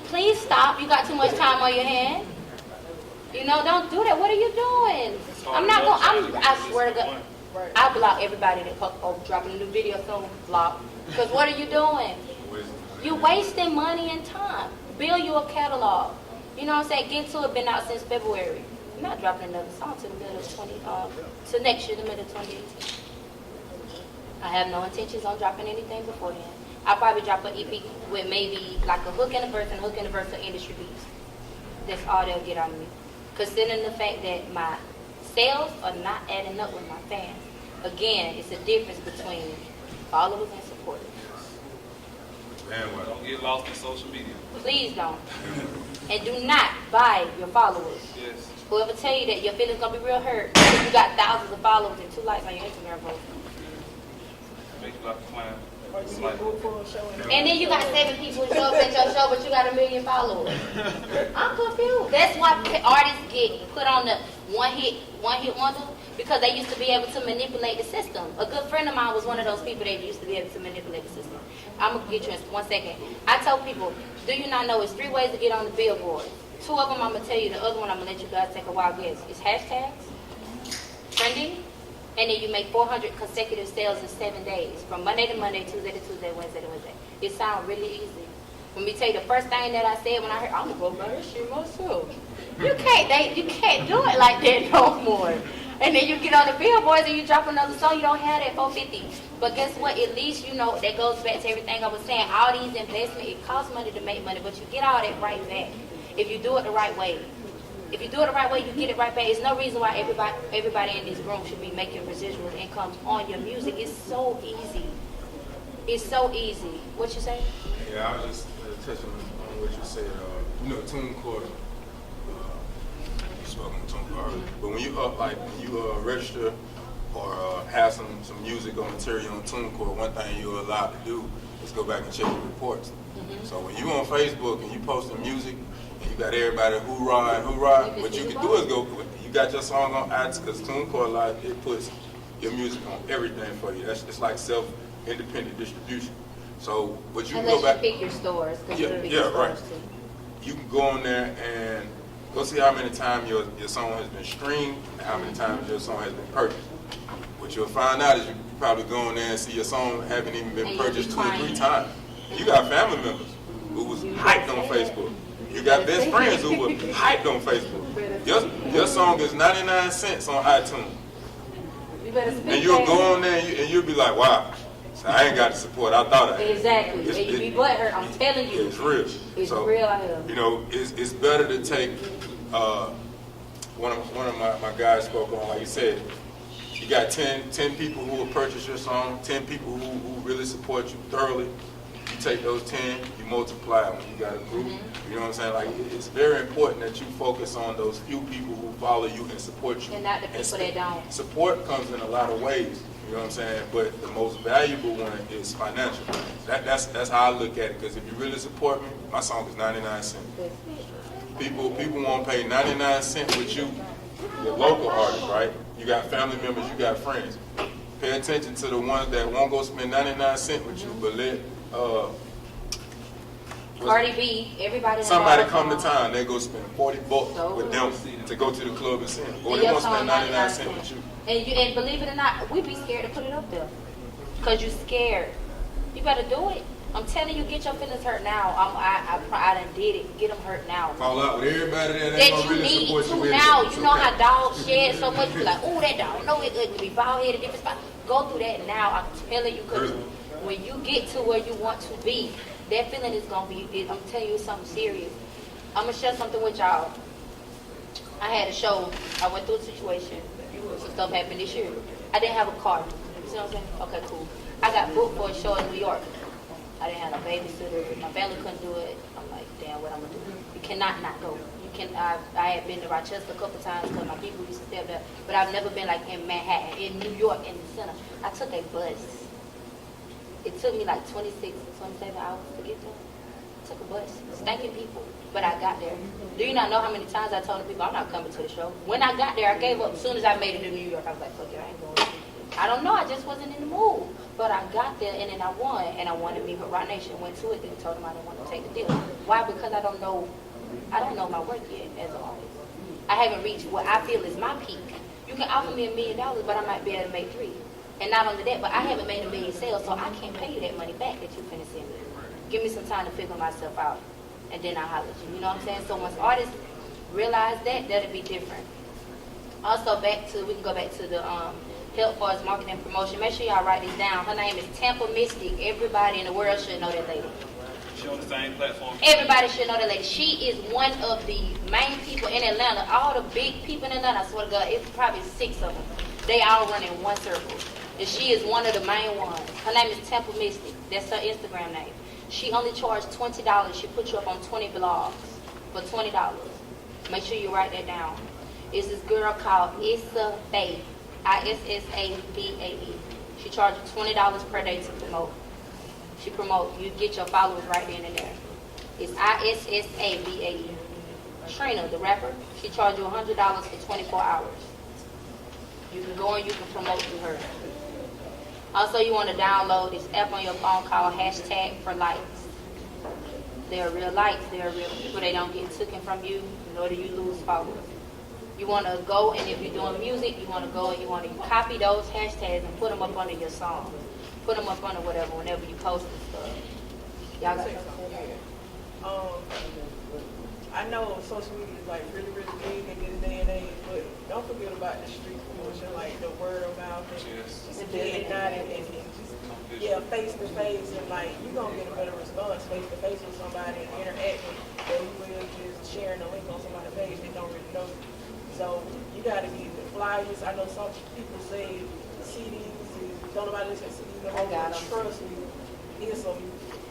Speaker 4: Please stop. You got too much time on your hand. You know, don't do that. What are you doing? I swear to God, I block everybody that dropping a new video soon. Block. Because what are you doing? You're wasting money and time. Build you a catalog. You know what I'm saying? Get to it. Been out since February. I'm not dropping another song to the middle of to next year, the middle of 2018. I have no intentions on dropping anything before then. I'll probably drop an EP with maybe like a hook and a verse of industry beats. That's all they'll get out of me. Considering the fact that my sales are not adding up with my fans. Again, it's a difference between followers and supporters.
Speaker 5: Don't get lost in social media.
Speaker 4: Please don't. And do not buy your followers.
Speaker 5: Yes.
Speaker 4: Whoever tell you that your feelings gonna be real hurt because you got thousands of followers and 2 likes on your Instagram post.
Speaker 5: Make you like a clown.
Speaker 4: And then you got 7 people who show up at your show, but you got 1 million followers. I'm confused. That's why artists get put on the one hit wonder, because they used to be able to manipulate the system. A good friend of mine was one of those people that used to be able to manipulate the system. I'm gonna get you in 1 second. I told people, do you not know it's 3 ways to get on the billboard? 2 of them I'm gonna tell you. The other one I'm gonna let you guys take a wild guess. It's hashtags, trending, and then you make 400 consecutive sales in 7 days, from Monday to Monday, Tuesday to Tuesday, Wednesday to Wednesday. It sounds really easy. Let me tell you, the first thing that I said when I heard, I'm gonna go buy this shit myself. You can't do it like that no more. And then you get on the billboards and you drop another song, you don't have that 450. But guess what? At least you know that goes back to everything I was saying. All these investments, it costs money to make money, but you get all that right back if you do it the right way. If you do it the right way, you get it right back. There's no reason why everybody in this room should be making residual incomes on your music. It's so easy. It's so easy. What you say?
Speaker 1: Yeah, I was just touching on what you said. TuneCore. You spoke on TuneCore earlier. But when you register or have some music or material on TuneCore, one thing you're allowed to do is go back and check your reports. Mm-hmm. So when you on Facebook and you posting music, and you got everybody hoorah, what you can do is you got your song on iTunes, because TuneCore Live, it puts your music on everything for you. It's like self-independent distribution. So what you can go back.
Speaker 4: Unless you pick your stores.
Speaker 1: Right. You can go on there and go see how many times your song has been streamed and how many times your song has been purchased. What you'll find out is you probably go on there and see your song haven't even been purchased 2 or 3 times. You got family members who was hyped on Facebook. You got best friends who were hyped on Facebook. Your song is 99 cents on iTunes. And you'll go on there and you'll be like, wow, so I ain't got the support I thought I had.
Speaker 4: Exactly. And you be butthurt, I'm telling you.
Speaker 1: It's real.
Speaker 4: It's real out here.
Speaker 1: You know, it's better to take one of my guys spoke on, like you said, you got 10 people who will purchase your song, 10 people who really support you thoroughly. You take those 10, you multiply it when you got a group. You know what I'm saying? Like, it's very important that you focus on those few people who follow you and support you.
Speaker 4: And not the people that don't.
Speaker 1: Support comes in a lot of ways. You know what I'm saying? But the most valuable one is financial. That's how I look at it. Because if you really support me, my song is 99 cents. People won't pay 99 cents with you, your local artists, right? You got family members, you got friends. Pay attention to the ones that won't go spend 99 cents with you, but let
Speaker 4: Cardi B, everybody.
Speaker 1: Somebody come to town, they go spend $40 with them to go to the club and sing. Or they won't spend 99 cents with you.
Speaker 4: And believe it or not, we be scared to put it up there. Because you're scared. You better do it. I'm telling you, get your feelings hurt now. I done did it. Get them hurt now.
Speaker 1: Fall out with everybody that ain't gonna really support you.
Speaker 4: That now. You know how dogs shed so much. You be like, ooh, that dog. No, it ugly. Be bald-headed, different spot. Go through that now. I'm telling you, because when you get to where you want to be, that feeling is going to be, I'm telling you something serious. I'm going to share something with y'all. I had a show. I went through a situation. Some stuff happened this year. I didn't have a car. You see what I'm saying? Okay, cool. I got booked for a show in New York. I didn't have a babysitter. My family couldn't do it. I'm like, damn, what I'm going to do? You cannot not go. You can. I had been to Rochester a couple times because my people used to stay up there. But I've never been like in Manhattan, in New York, in the center. I took a bus. It took me like 26, 27 hours to get there. I took a bus. Stinking people. But I got there. Do you not know how many times I told the people I'm not coming to the show? When I got there, I gave up. As soon as I made it to New York, I was like, fuck it, I ain't going. I don't know. I just wasn't in the mood. But I got there, and then I won. And I wanted to be with Rock Nation. Went to it, then told them I didn't want to take the deal. Why? Because I don't know my worth yet as an artist. I haven't reached what I feel is my peak. You can offer me $1 million, but I might be able to make 3. And not only that, but I haven't made 1 million sales, so I can't pay you that money back that you finna send me. Give me some time to figure myself out, and then I'll holler at you. You know what I'm saying? So once artists realize that, that'll be different. Also, we can go back to the help for us marketing and promotion. Make sure y'all write this down. Her name is Tampa Mystic. Everybody in the world should know that lady.
Speaker 5: She on the same platform.
Speaker 4: Everybody should know that lady. She is one of the main people in Atlanta. All the big people in Atlanta, I swear to God, it's probably 6 of them. They all run in one circle. And she is one of the main ones. Her name is Temple Mystic. That's her Instagram name. She only charged $20. She put you up on 20 blogs for $20. Make sure you write that down. It's this girl called Issa Bae. ISSABAE. She charges $20 per day to promote. She promote. You get your followers right then and there. It's ISSABAE. Trina, the rapper, she charged you $100 for 24 hours. You can go and you can promote through her. Also, you want to download this app on your phone called #for_likes. They're real likes. They're real people. They don't get taken from you, nor do you lose followers. You want to go, and if you're doing music, you want to go and you want to copy those hashtags and put them up under your song. Put them up under whatever, whenever you post and stuff. Y'all got
Speaker 6: I know social media is like really, really big in this day and age, but don't forget about the street promotion, like the word of mouth and just being not and just face to face, and like you're gonna get a better response face to face with somebody and interacting than you will just sharing a link on somebody's page they don't really know you. So you gotta get the flyers. I know some people say CDs and don't nobody listen to CDs. I got them. Trust me.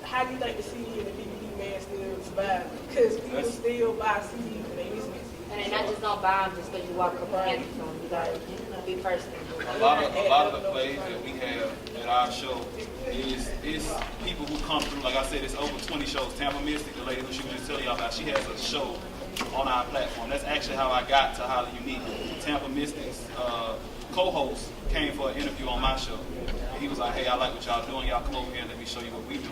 Speaker 6: How do you think the CD and the DVD man still survive? Because people still buy CDs and they listen to CDs.
Speaker 4: And they're not just gonna buy them just because you walk up and hand them. You gotta be personal.
Speaker 5: A lot of the plays that we have at our show is people who come through. Like I said, it's over 20 shows. Tampa Mystic, the lady who she was just telling y'all about, she has a show on our platform. That's actually how I got to Highly Unique. Tampa Mystic's co-host came for an interview on my show. And he was like, hey, I like what y'all doing. Y'all come over here and let me show you what we do.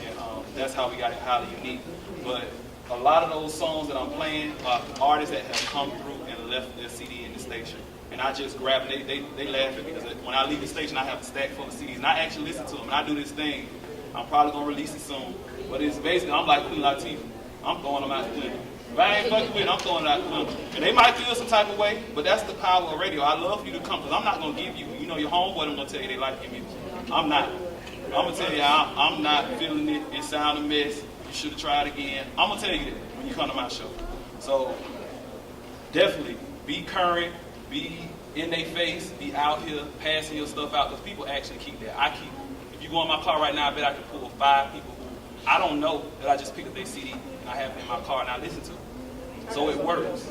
Speaker 5: And that's how we got it Highly Unique. But a lot of those songs that I'm playing are artists that have come through and left their CD in the station. And I just grab them. They laugh at me because when I leave the station, I have a stack full of CDs. And I actually listen to them. And I do this thing. I'm probably going to release it soon. But it's basically, I'm like Queen Latifah. I'm throwing them out the window. If I ain't fucking with it, I'm throwing it out the window. And they might feel some type of way, but that's the power of radio. I love for you to come because I'm not going to give you, your homeboy, I'm going to tell you they like your music. I'm not. I'm going to tell you I'm not feeling it. It sound a mess. You should have tried again. I'm going to tell you that when you come to my show. So definitely Be current, be in their face, be out here passing your stuff out, because people actually keep that. I keep, if you go in my car right now, I bet I can pull 5 people who I don't know that I just picked up their CD and I have it in my car and I listen to it. So it works.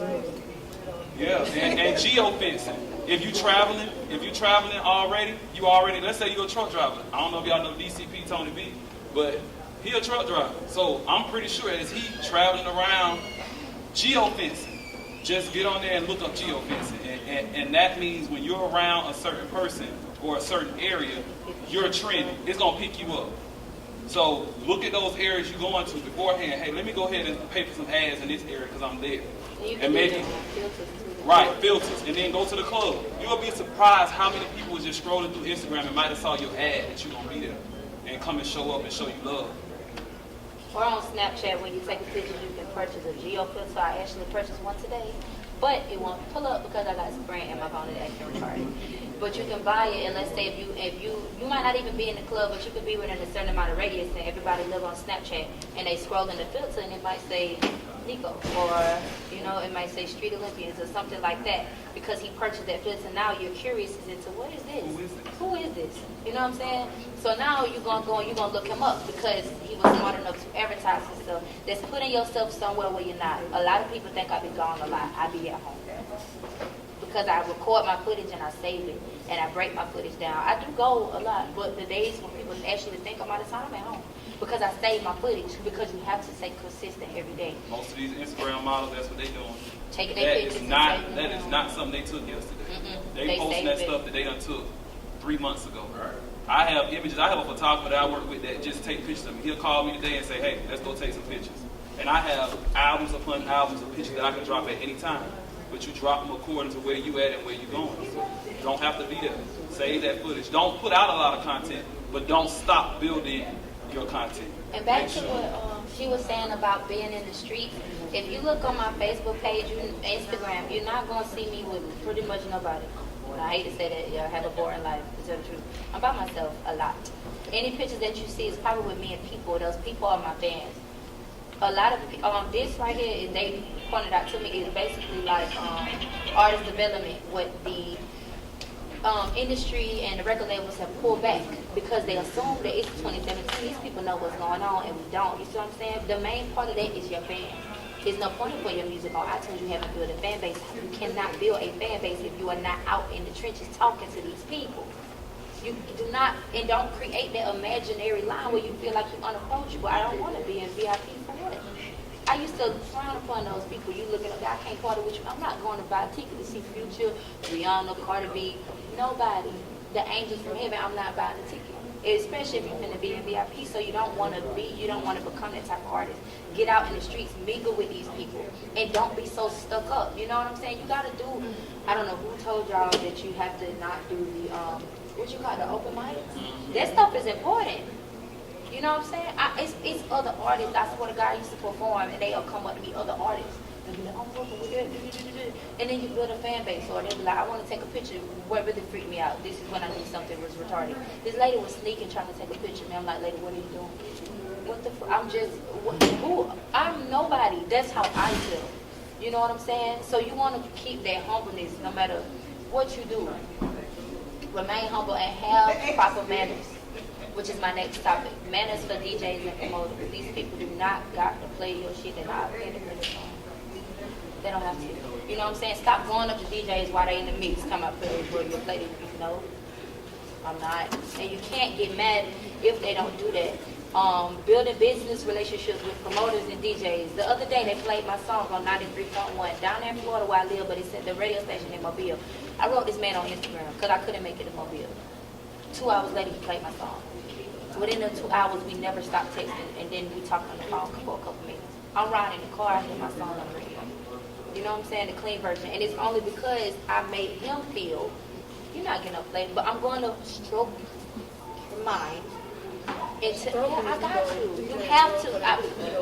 Speaker 5: Yeah, and geo-fencing. If you traveling already, let's say you're a truck driver. I don't know if y'all know DCP Tony B, but he a truck driver. So I'm pretty sure as he traveling around geo-fencing, just get on there and look up geo-fencing. And that means when you're around a certain person or a certain area, you're trending. It's going to pick you up. So look at those areas you're going to beforehand. Hey, let me go ahead and pay for some ads in this area because I'm there. And maybe, right, filters. And then go to the club. You'll be surprised how many people was just scrolling through Instagram and might have saw your ad that you're going to be there and come and show up and show you love.
Speaker 4: Or on Snapchat, when you take a picture, you can purchase a geo filter. I actually purchased one today, but it won't pull up because I got Sprint and my phone is acting retarded. But you can buy it, and let's say if you might not even be in the club, but you could be within a certain amount of radius, and everybody live on Snapchat, and they scroll in the filter, and it might say Nico, or it might say Street Olympians or something like that, because he purchased that filter. Now you're curious as to what is this? Who is this? You know what I'm saying? So now you're gonna look him up because he was smart enough to advertise himself. That's putting yourself somewhere where you're not. A lot of people think I be gone a lot. I be at home because I record my footage and I save it and I break my footage down. I do go a lot, but the days when people actually think I'm out of town, I'm at home because I save my footage, because you have to stay consistent every day.
Speaker 5: Most of these Instagram models, that's what they doing.
Speaker 4: Taking their pictures.
Speaker 5: That is not something they took yesterday. They posting that stuff that they done took 3 months ago. I have images. I have a photographer that I work with that just take pictures of me. He'll call me today and say, hey, let's go take some pictures. And I have albums upon albums of pictures that I can drop at any time. But you drop them according to where you at and where you going. You don't have to be there. Save that footage. Don't put out a lot of content, but don't stop building your content.
Speaker 4: And back to what she was saying about being in the streets, if you look on my Facebook page and Instagram, you're not going to see me with pretty much nobody. I hate to say that, I have a boring life, to tell the truth. I'm by myself a lot. Any pictures that you see is probably with me and people. Those people are my fans. A lot of this right here, and they pointed out to me, is basically like artist development, what the industry and the record labels have pulled back because they assume that it's 2017. These people know what's going on, and we don't. You see what I'm saying? The main part of that is your fans. There's no point in putting your music on iTunes. You haven't built a fan base. You cannot build a fan base if you are not out in the trenches talking to these people. You do not, and don't create that imaginary line where you feel like you're unapproachable. I don't want to be in VIP for what? I used to frown upon those people. You looking up, I can't party with you. I'm not going to buy a ticket to see Future, Rihanna, Cardi B, nobody. The angels from heaven, I'm not buying a ticket. Especially if you're going to be in VIP, so you don't want to become that type of artist. Get out in the streets, mingle with these people, and don't be so stuck up. You know what I'm saying? You got to do, I don't know who told y'all that you have to not do the, what you call the open mics? That stuff is important. You know what I'm saying? It's other artists. I swear to God, I used to perform, and they'll come up to me, other artists. They'll be like, I'm working with that. And then you build a fan base, or they'll be like, I want to take a picture. What really freaked me out, this is when I knew something was retarded. This lady was sneaking, trying to take a picture of me. I'm like, lady, what are you doing? What the I'm nobody. That's how I feel. You know what I'm saying? So you want to keep that humbleness no matter what you do. Remain humble and have proper manners, which is my next topic. Manners for DJs and promoters. These people do not got to play your shit. They're not paying the song. They don't have to. You know what I'm saying? Stop going up to DJs while they in the mix. Come up here for your play. No, I'm not. And you can't get mad if they don't do that. Building business relationships with promoters and DJs. The other day they played my song on 93.1 down there in Florida where I live, but it's at the radio station in Mobile. I wrote this man on Instagram because I couldn't make it in Mobile. 2 hours later he played my song. Within the 2 hours we never stopped texting, and then we talked on the phone for a couple minutes. I'm riding in the car, I hear my song on the radio. You know what I'm saying? The clean version. And it's only because I made him feel, you're not getting up late, but I'm going to stroke your mind. And I got you. You have to,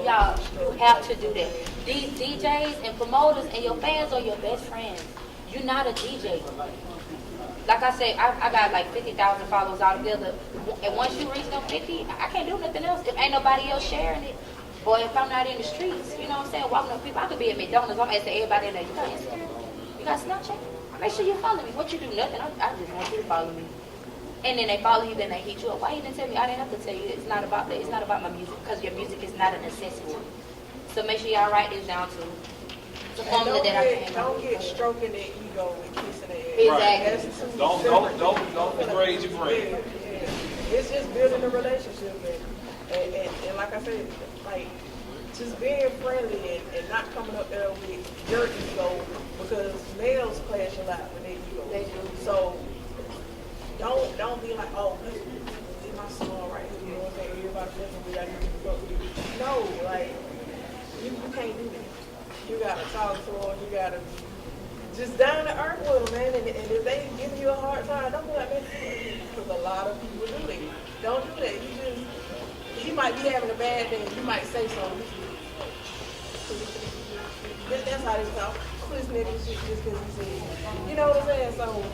Speaker 4: y'all, you have to do that. These DJs and promoters and your fans are your best friends. You're not a DJ. Like I said, I got like 50,000 followers altogether. And once you reach them 50, I can't do nothing else. If ain't nobody else sharing it, or if I'm not in the streets, you know what I'm saying, walking up people, I could be at McDonald's, I'm asking everybody in there, you got Instagram? You got Snapchat? Make sure you follow me. What you do? Nothing. I just want you to follow me. And then they follow you, then they hit you up. Why you didn't tell me? I didn't have to tell you. It's not about that. It's not about my music, because your music is not a necessity. So make sure y'all write this down too. It's a formula that I can't.
Speaker 6: Don't get stroking their ego and kissing their ass.
Speaker 4: Exactly.
Speaker 5: Don't degrade your brain.
Speaker 6: It's just building a relationship, and like I said, like just being friendly and not coming up there with your ego, because males clash a lot with their ego.
Speaker 4: They do.
Speaker 6: So don't be like, oh, this is my song right here. You know what I'm saying? Everybody listen, we gotta get fuck with you. No, like you can't do that. You gotta talk to them. You gotta just down to earth with them, man. And if they give you a hard time, don't be like, man, because a lot of people do that. Don't do that. You might be having a bad day. You might say something. That's how they talk. This nigga shit just because he said. You know what I'm saying? So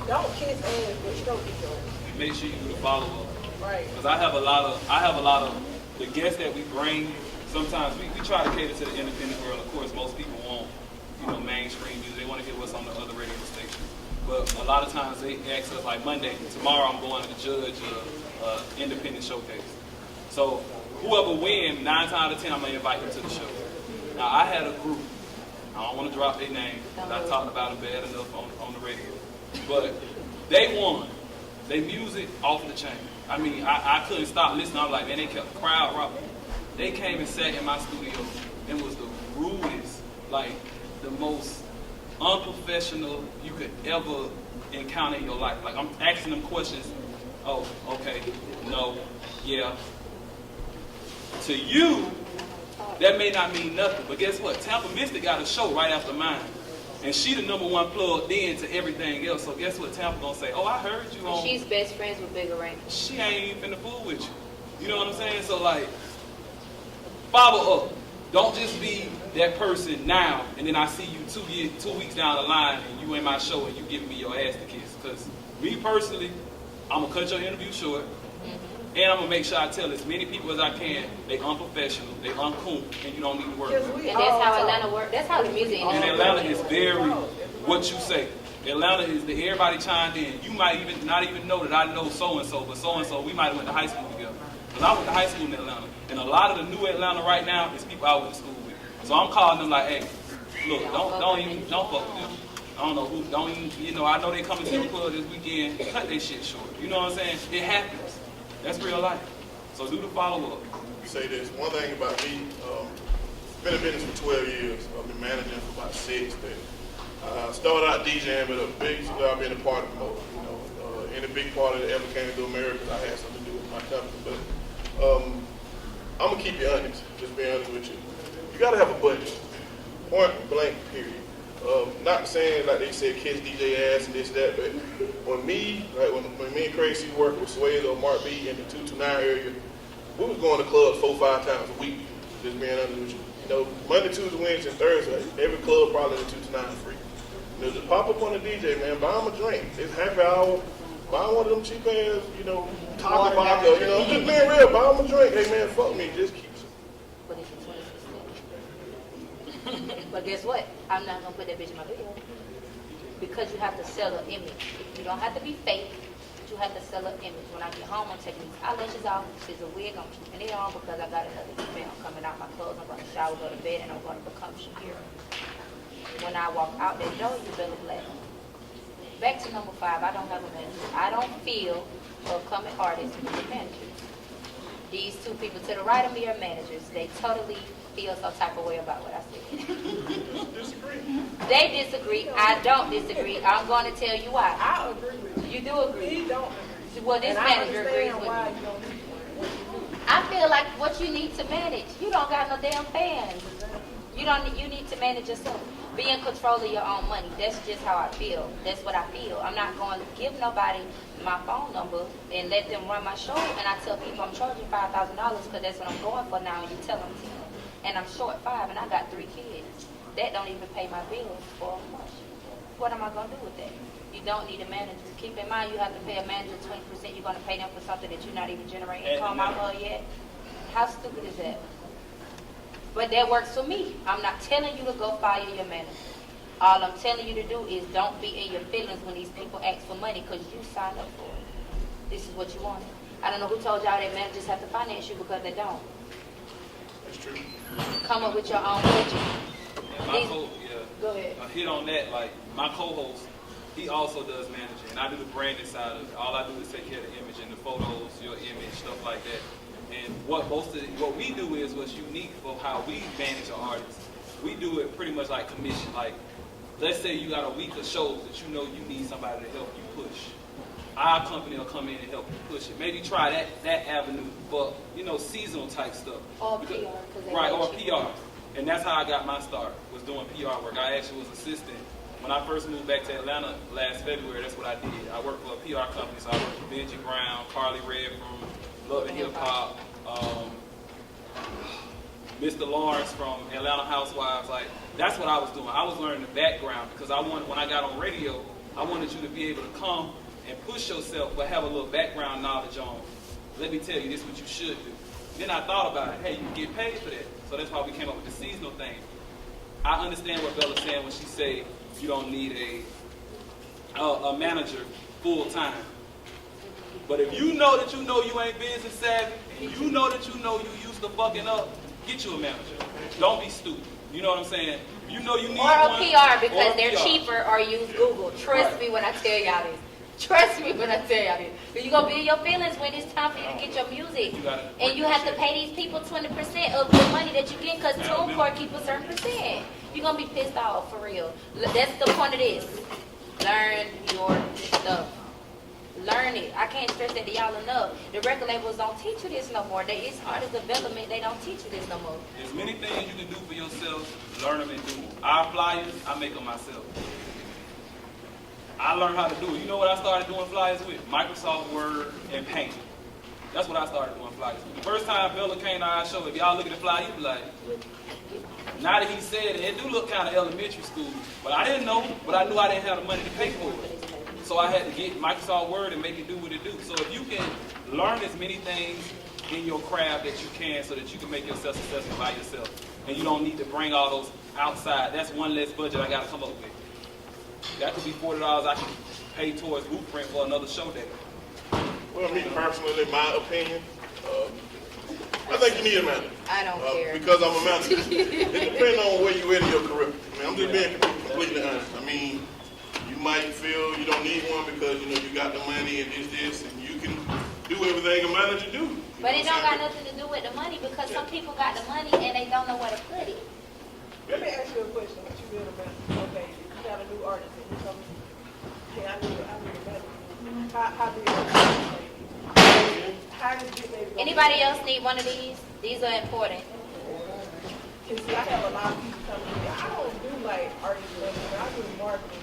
Speaker 6: don't kiss ass, but stroke each other.
Speaker 5: Make sure you do the follow up.
Speaker 6: Right.
Speaker 5: Because I have a lot of the guests that we bring. Sometimes we try to cater to the independent world. Of course, most people want, mainstream music. They want to hear what's on the other radio stations. But a lot of times they ask us, like Monday, tomorrow I'm going to judge an independent showcase. So whoever wins, 9 times out of 10, I'm going to invite them to the show. Now, I had a group. I don't want to drop their name because I talked about them bad enough on the radio. But they won. They music off the chain. I mean, I couldn't stop listening. I was like, man, they kept the crowd rocking. They came and sat in my studio and was the rudest, like the most unprofessional you could ever encounter in your life. Like, I'm asking them questions. Oh, okay, no, yeah. To you, that may not mean nothing, but guess what? Tampa Mystic got a show right after mine. And she the #1 plugged in to everything else. So guess what Tampa gonna say? Oh, I heard you on...
Speaker 4: She's best friends with Bigger Range.
Speaker 5: She ain't even finna fool with you. You know what I'm saying? So like, follow up. Don't just be that person now, and then I see you 2 weeks down the line, and you in my show, and you giving me your ass to kiss. Because me personally, I'm gonna cut your interview short, and I'm gonna make sure I tell as many people as I can they unprofessional, they uncool, and you don't need to work with them.
Speaker 4: And that's how Atlanta works. That's how the music industry.
Speaker 5: And Atlanta is very what you say. Atlanta is the everybody chimed in. You might even not even know that I know so and so, but so and so we might have went to high school together. Because I went to high school in Atlanta, and a lot of the new Atlanta right now is people I went to school with. So I'm calling them like, hey, look, don't fuck with them. I don't know who, don't even, I know they coming to the club this weekend. Cut their shit short. You know what I'm saying? It happens. That's real life. So do the follow up.
Speaker 20: Say this. One thing about me, been in business for 12 years. I've been managing for about 6. Started out DJing, but a big, I've been a part of both. Any big party that ever came to America, I had something to do with my company. But I'm gonna keep you honest. Just being honest with you. You gotta have a budget. Point blank. Period. Not saying like they said kiss DJ ass and this that, but when me, like when me and Crazy worked with Sway or Mark B in the 229 area, we was going to clubs 4-5 times a week. Just being honest with you. Monday, Tuesday, Wednesday, and Thursday, every club probably in the 229 free. Just pop up on the DJ, man, buy them a drink. It's happy hour. Buy one of them cheap ass, taco vodka, just being real, buy them a drink. Hey man, fuck me, just keep it.
Speaker 4: But it's 26%. But guess what? I'm not gonna put that bitch in my video. Because you have to sell an image. You don't have to be fake, but you have to sell an image. When I get home, I'm taking these eyelashes off, this is a wig, I'm keeping it on because I got another email coming out my clothes. I'm gonna shower, go to bed, and I'm gonna become Shakira. When I walk out that door, you better Blaq. Back to number 5, I don't have a manager. I don't feel upcoming artists to be a manager. These 2 people to the right of me are managers. They totally feel some type of way about what I said. They disagree. I don't disagree. I'm going to tell you why.
Speaker 6: I agree with you.
Speaker 4: You do agree?
Speaker 6: He don't.
Speaker 4: Well, this manager agrees with me. I feel like what you need to manage. You don't got no damn fans. You need to manage yourself. Be in control of your own money. That's just how I feel. That's what I feel. I'm not going to give nobody my phone number and let them run my show. And I tell people I'm charging $5,000 because that's what I'm going for now. And you tell them 10. And I'm short 5 and I got 3 kids. That don't even pay my bills for a month. What am I going to do with that? You don't need a manager. Keep in mind you have to pay a manager 20%. You're going to pay them for something that you're not even generating income out of yet. How stupid is that? But that works for me. I'm not telling you to go fire your manager. All I'm telling you to do is don't be in your feelings when these people ask for money because you signed up for it. This is what you wanted. I don't know who told y'all that managers have to finance you because they don't.
Speaker 20: That's true.
Speaker 4: Come up with your own budget.
Speaker 5: Go ahead. A hit on that, like my co-host, he also does managing, and I do the branding side of it. All I do is take care of the image and the photos, your image, stuff like that. And what we do is what's unique for how we manage our artists. We do it pretty much like commission. Like, let's say you got a week of shows that you know you need somebody to help you push. Our company will come in and help you push it. Maybe try that avenue for, seasonal type stuff.
Speaker 4: Or PR.
Speaker 5: Right, or PR. And that's how I got my start, was doing PR work. I actually was assistant. When I first moved back to Atlanta last February, that's what I did. I worked for a PR company, so I worked with Benji Brown, Carly Red from Love and Hip Hop, Mr. Lawrence from Atlanta Housewives. Like, that's what I was doing. I was learning the background because when I got on radio, I wanted you to be able to come and push yourself, but have a little background knowledge on, let me tell you, this is what you should do. Then I thought about it, hey, you can get paid for that. So that's why we came up with the seasonal thing. I understand what Bella's saying when she say you don't need a manager full time. But if you know you ain't business savvy, and you know you used to fucking up, get you a manager. Don't be stupid. You know what I'm saying? You know you need
Speaker 4: or a
Speaker 5: one,
Speaker 4: PR because they're
Speaker 5: PR.
Speaker 4: cheaper, or use Google. Trust me when I tell y'all this. Trust me when I tell y'all this. You're going to be in your feelings when it's time for you to get your music. And you have to pay these people 20% of the money that you get because TuneCore keep a certain percent. You're going to be pissed off, for real. That's the point of this. Learn your stuff. Learn it. I can't stress that to y'all enough. The record labels don't teach you this no more. It's artist development. They don't teach you this no more.
Speaker 5: There's many things you can do for yourself. Learn them and do them. Our flyers, I make them myself. I learned how to do it. You know what I started doing flyers with? Microsoft Word and Paint. That's what I started doing flyers with. The first time Bella came to our show, if y'all look at the flyer, you be like, now that he said it, it do look kind of elementary school. But I didn't know, but I knew I didn't have the money to pay for it. So I had to get Microsoft Word and make it do what it do. So if you can learn as many things in your craft that you can so that you can make yourself successful by yourself, and you don't need to bring all those outside, that's one less budget I got to come up with. That could be $40 I can pay towards Blueprint for another show day.
Speaker 20: Well, me personally, in my opinion, I think you need a manager.
Speaker 4: I don't care.
Speaker 20: Because I'm a manager. It depends on where you at in your career. I mean, I'm just being completely honest. I mean, you might feel you don't need one because, you got the money and this, and you can do everything a manager do.
Speaker 4: But it don't got nothing to do with the money because some people got the money and they don't know where to put it.
Speaker 6: Let me ask you a question. What you feel about, okay, you got a new artist and you come, hey, I need a manager. How do you how does it maybe
Speaker 4: Anybody else need one of these? These are important.
Speaker 6: Cause see, I have a lot of people coming to me. I don't do like artist management. I do marketing.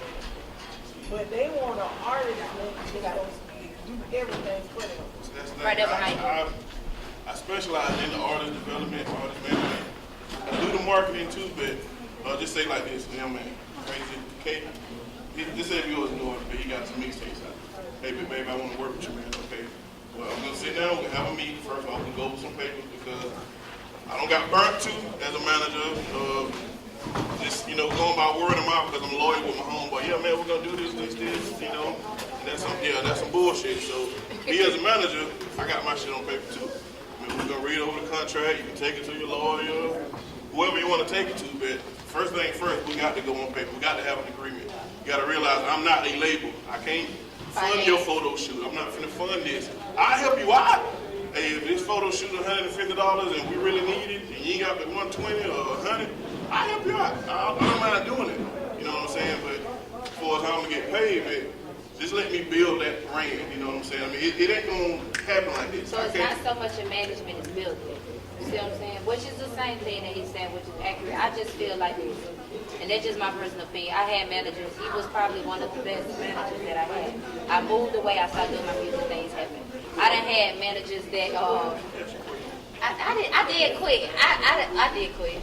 Speaker 6: But they want an artist manager that's supposed to do everything for them.
Speaker 4: Right there behind you.
Speaker 20: I specialize in the artist development, artist management. I do the marketing too, but just say like this, man, crazy, okay? This say if you was new artist, but he got some mixtapes out. Hey, baby, I want to work with you, man, okay? Well, I'm gonna sit down, we're gonna have a meeting first. I'm gonna go over some papers because I don't got burnt too as a manager. Just going by word of mouth because I'm loyal with my homeboy. Yeah, man, we're gonna do this. And that's some bullshit. So me as a manager, I got my shit on paper too. I mean, we're gonna read over the contract. You can take it to your lawyer, whoever you want to take it to. But first thing first, we got to go on paper. We got to have an agreement. You got to realize I'm not a label. I can't fund your photo shoot. I'm not finna fund this. I'll help you out. Hey, if this photo shoot $150 and we really need it, and you ain't got but $120 or $100, I'll help you out. I don't mind doing it. You know what I'm saying? But as far as how I'm gonna get paid, man, just let me build that brand. You know what I'm saying? I mean, it ain't gonna happen like this.
Speaker 4: So it's not so much a management, it's building. You see what I'm saying? Which is the same thing that he's saying, which is accurate. I just feel like this. And that's just my personal opinion. I had managers. He was probably one of the best managers that I had. I moved away. I started doing my music. Things happened. I done had managers that I did quit. I did quit.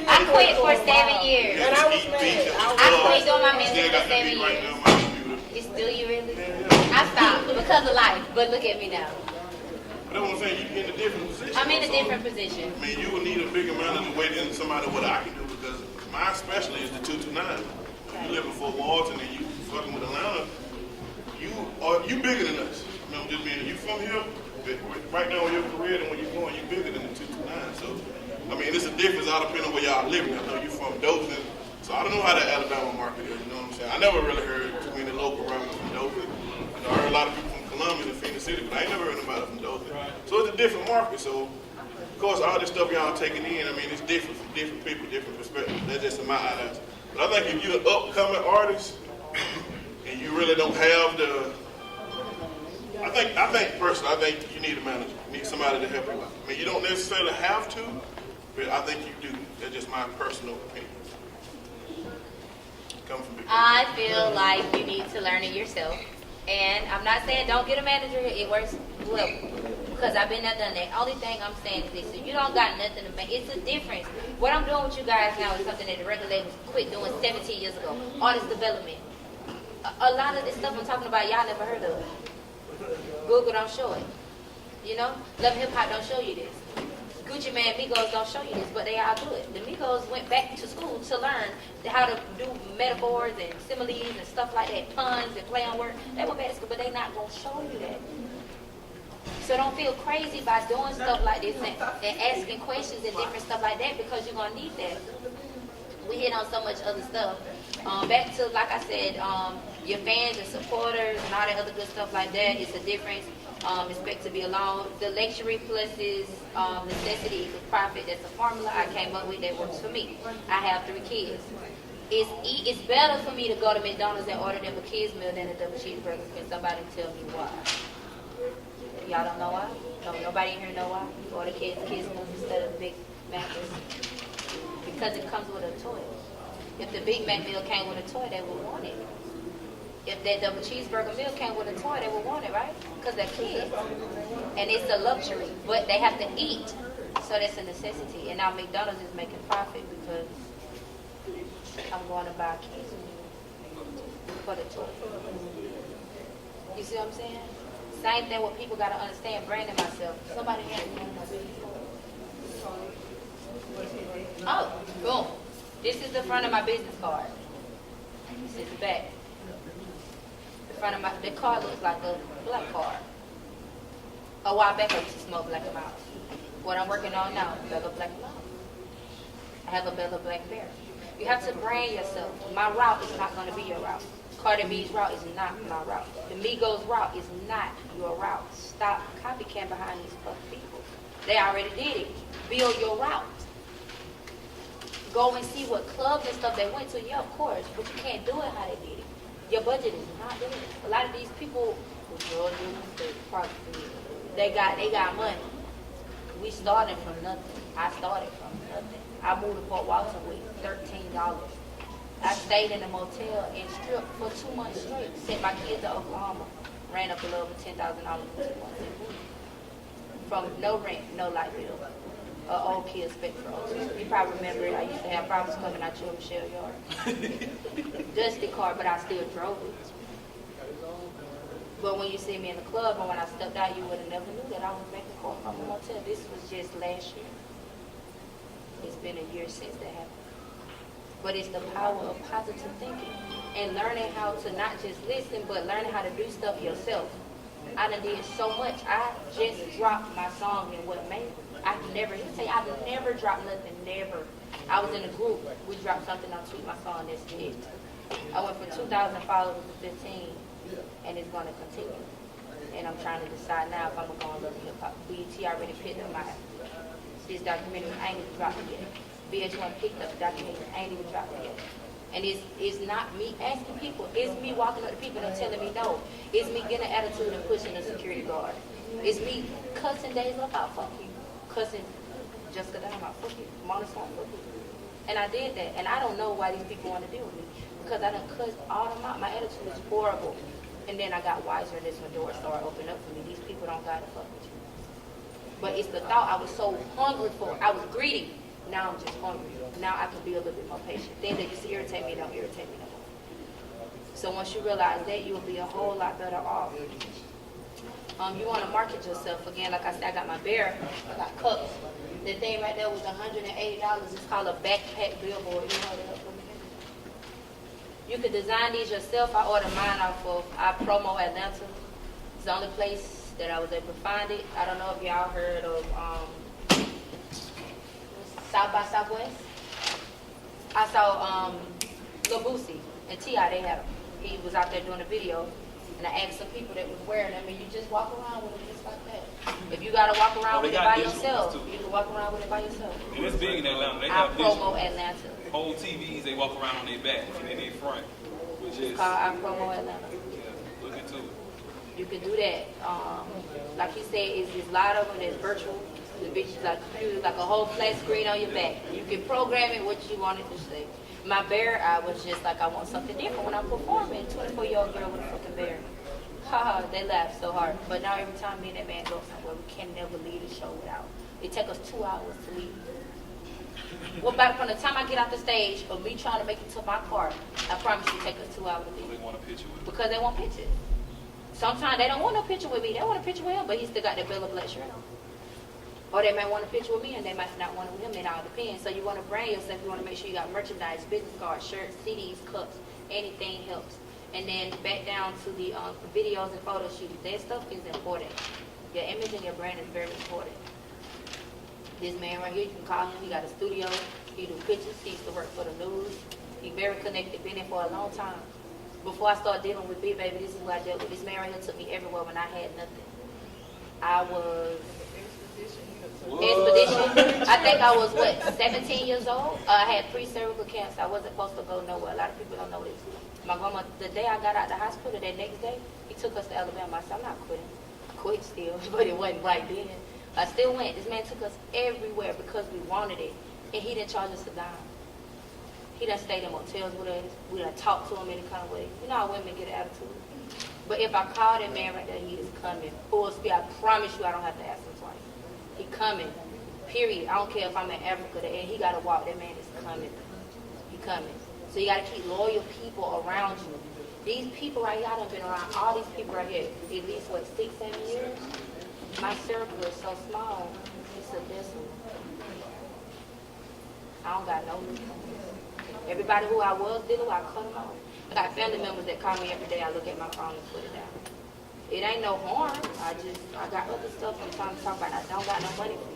Speaker 4: I quit for 7 years.
Speaker 6: And I was mad.
Speaker 4: I quit doing my music for 7 years. It's still you really? I stopped because of life. But look at me now.
Speaker 20: That's what I'm saying. You're in a different position.
Speaker 4: I'm in a different position.
Speaker 20: I mean, you will need a bigger manager way than somebody what I can do because mine especially is the 229. You live in Fort Walton and you fucking with Atlanta, you bigger than us. I mean, just being you from here, right now in your career and when you're going, you bigger than the 229. So, I mean, it's a difference all depending on where y'all living. I know you from Dothan, so I don't know how the Alabama market is, you know what I'm saying? I never really heard too many local rappers from Dothan. You know, I heard a lot of people from Columbus and Phoenix City, but I ain't never heard nobody from Dothan. So it's a different market, so of course all this stuff y'all taking in, I mean, it's different from different people, different perspectives. That's just in my eyes. But I think if you're an upcoming artist and you really don't have the, I think personally, I think you need a manager. You need somebody to help you out. I mean, you don't necessarily have to, but I think you do. That's just my personal opinion.
Speaker 4: I feel like you need to learn it yourself. And I'm not saying don't get a manager. It works well. Because I've been there, done that. Only thing I'm saying is this. So you don't got nothing to make. It's a difference. What I'm doing with you guys now is something that the record labels quit doing 17 years ago. Artist development. A lot of this stuff I'm talking about, y'all never heard of. Google don't show it. You know? Love Hip Hop don't show you this. Gucci Man, Migos don't show you this, but they all do it. The Migos went back to school to learn how to do metaphors and similes and stuff like that, puns and play on words. They went back to school, but they not going to show you that. So don't feel crazy by doing stuff like this and asking questions and different stuff like that because you're going to need that. We hit on so much other stuff. Back to, like I said, your fans and supporters and all that other good stuff like that. It's a difference. Expect to be alone. The luxury plus is necessity equals profit. That's a formula I came up with that works for me. I have 3 kids. It's better for me to go to McDonald's and order them a kids meal than a double cheeseburger. Can somebody tell me why? Y'all don't know why? No, nobody in here know why? You order kids meal instead of the Big Mac? Because it comes with a toy. If the Big Mac meal came with a toy, they would want it. If that double cheeseburger meal came with a toy, they would want it, right? Because they're kids. And it's a luxury, but they have to eat. So that's a necessity. And now McDonald's is making profit because I'm going to buy a kids meal for the toy. You see what I'm saying? Same thing what people got to understand, branding myself. Somebody has me on my video. Oh, boom. This is the front of my business card. This is the back. The card looks like a black card. A while back I used to smoke Black Mouse. What I'm working on now is Bella Black Mouse. I have a Bella Black Bear. You have to brand yourself. My route is not going to be your route. Cardi B's route is not my route. The Migos route is not your route. Stop copycat behind these fuck people. They already did it. Build your route. Go and see what clubs and stuff they went to. Yeah, of course, but you can't do it how they did it. Your budget is not there. A lot of these people, they got money. We started from nothing. I started from nothing. I moved to Fort Walton with $13. I stayed in a motel and stripped for 2 months straight. Sent my kids to Oklahoma. Ran up a little over $10,000 for 2 months. From no rent, no light bill. An old kid Spectrum. You probably remember it. I used to have problems coming out your Michelle yard. Dusty car, but I still drove it. But when you see me in the club and when I stepped out, you would have never knew that I was making a call from a motel. This was just last year. It's been a year since that happened. But it's the power of positive thinking and learning how to not just listen, but learning how to do stuff yourself. I done did so much. I just dropped my song and what made it. I've never dropped nothing, never. I was in a group, we dropped something on Tweet My Song, that's it. I went from 2,000 followers to 15, and it's going to continue. And I'm trying to decide now if I'm going to go on Love Hip Hop. BET already picked up this documentary, I ain't even dropped it yet. VH1 picked up the documentary, I ain't even dropped it yet. And it's not me asking people, it's me walking up to people and telling me no. It's me getting an attitude and pushing the security guard. It's me cussing Days Up out, fuck you. Cussing Jessica down out, fuck you. Mona Song, fuck you. And I did that, and I don't know why these people want to deal with me. Because I done cussed all them out. My attitude is horrible. And then I got wiser, and this when doors started opening up for me. These people don't gotta fuck with you. But it's the thought I was so hungry for. I was greedy. Now I'm just hungry. Now I can be a little bit more patient. Things that used to irritate me don't irritate me no more. So once you realize that, you'll be a whole lot better off. You want to market yourself. Again, like I said, I got my bear, I got cups. The thing right there was $180. It's called a backpack billboard. You know that? You could design these yourself. I ordered mine off of Promo Atlanta. It's the only place that I was able to find it. I don't know if y'all heard of South by Southwest. I saw Lil Boosie and T.I. They had him. He was out there doing a video, and I asked some people that was wearing them, and you just walk around with it just like that. If you gotta walk around with it by yourself, you can walk around with it by yourself.
Speaker 5: And it's big in Atlanta. They
Speaker 4: I
Speaker 5: have
Speaker 4: Promo Atlanta.
Speaker 5: whole TVs they walk around on their back and in their front, which is
Speaker 4: It's called I Promo Atlanta.
Speaker 5: look into it.
Speaker 4: You can do that. Like he said, it's a lot of them that's virtual. The bitch is like computer, like a whole flat screen on your back. You can program it what you want it to say. My bear, I was just like, I want something different when I'm performing. 24-year-old girl with a fucking bear. Haha, they laugh so hard. But now every time me and that man go somewhere, we can never leave the show without. It take us 2 hours to leave. Well, back from the time I get off the stage of me trying to make it to my car, I promise you it take us 2 hours to leave.
Speaker 5: They want a picture with it.
Speaker 4: Because they want pictures. Sometimes they don't want no picture with me. They want a picture with him, but he still got that Bella Blaq shirt on. Or they might want a picture with me and they might not want it with him. It all depends. So you want to brand yourself. You want to make sure you got merchandise, business cards, shirts, CDs, cups, anything helps. And then back down to the videos and photo shoots. That stuff is important. Your image and your brand is very important. This man right here, you can call him. He got a studio. He do pictures. He used to work for the news. He very connected. Been in for a long time. Before I started dealing with Big Baby, this is what I dealt with. This man right here took me everywhere when I had nothing. I was Expedition. I think I was, 17 years old? I had 3 cervical cancer. I wasn't supposed to go nowhere. A lot of people don't know this. My grandma, the day I got out of the hospital, that next day, he took us to Alabama. I said, I'm not quitting. I quit still, but it wasn't right then. I still went. This man took us everywhere because we wanted it. And he didn't charge us a dime. He done stayed in motels with us. We done talked to him any kind of way. You know how women get an attitude. But if I call that man right there, he is coming. Full speed. I promise you I don't have to ask him twice. He coming. Period. I don't care if I'm in Africa. And he got to walk. That man is coming. He coming. So you got to keep loyal people around you. These people right here, I done been around all these people right here. At least, 6, 7 years? My circle is so small. It's a decimal. I don't got no new friends. Everybody who I was dealing with, I cut them off. I got family members that call me every day. I look at my phone and put it down. It ain't no harm. I got other stuff I'm trying to talk about. I don't got no money for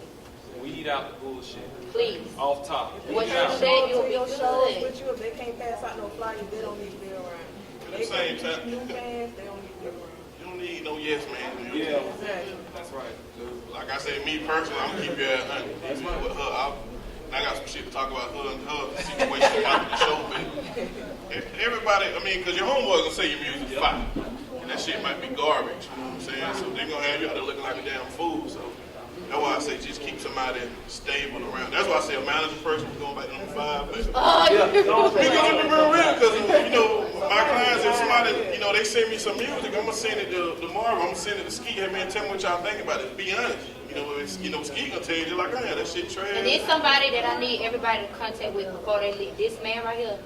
Speaker 4: you.
Speaker 5: Weed out the bullshit.
Speaker 4: Please.
Speaker 5: Off top.
Speaker 4: What you said, you'll be
Speaker 6: shows
Speaker 4: good.
Speaker 6: with you, if they can't pass out no flyers, they don't need to be around.
Speaker 20: At the same time,
Speaker 6: New fans, they don't need to be around.
Speaker 20: you don't need no yes man.
Speaker 5: Yeah,
Speaker 6: Exactly.
Speaker 5: that's right.
Speaker 20: Like I said, me personally, I'm gonna keep you at 100. With her, I got some shit to talk about her and her situation after the show, but everybody, because your homeboy gonna say your music is fire, and that shit might be garbage, you know what I'm saying? So they're gonna have you out there looking like a damn fool, so that's why I say just keep somebody stable around. That's why I say a manager first, we're going back to number 5, but because my clients, if somebody, they send me some music, I'm gonna send it to Marvin, I'm gonna send it to Ski, hey man, tell me what y'all think about it, be honest. Ski gonna tell you like, that shit trash.
Speaker 4: And there's somebody that I need everybody to contact with before they leave. This man right here,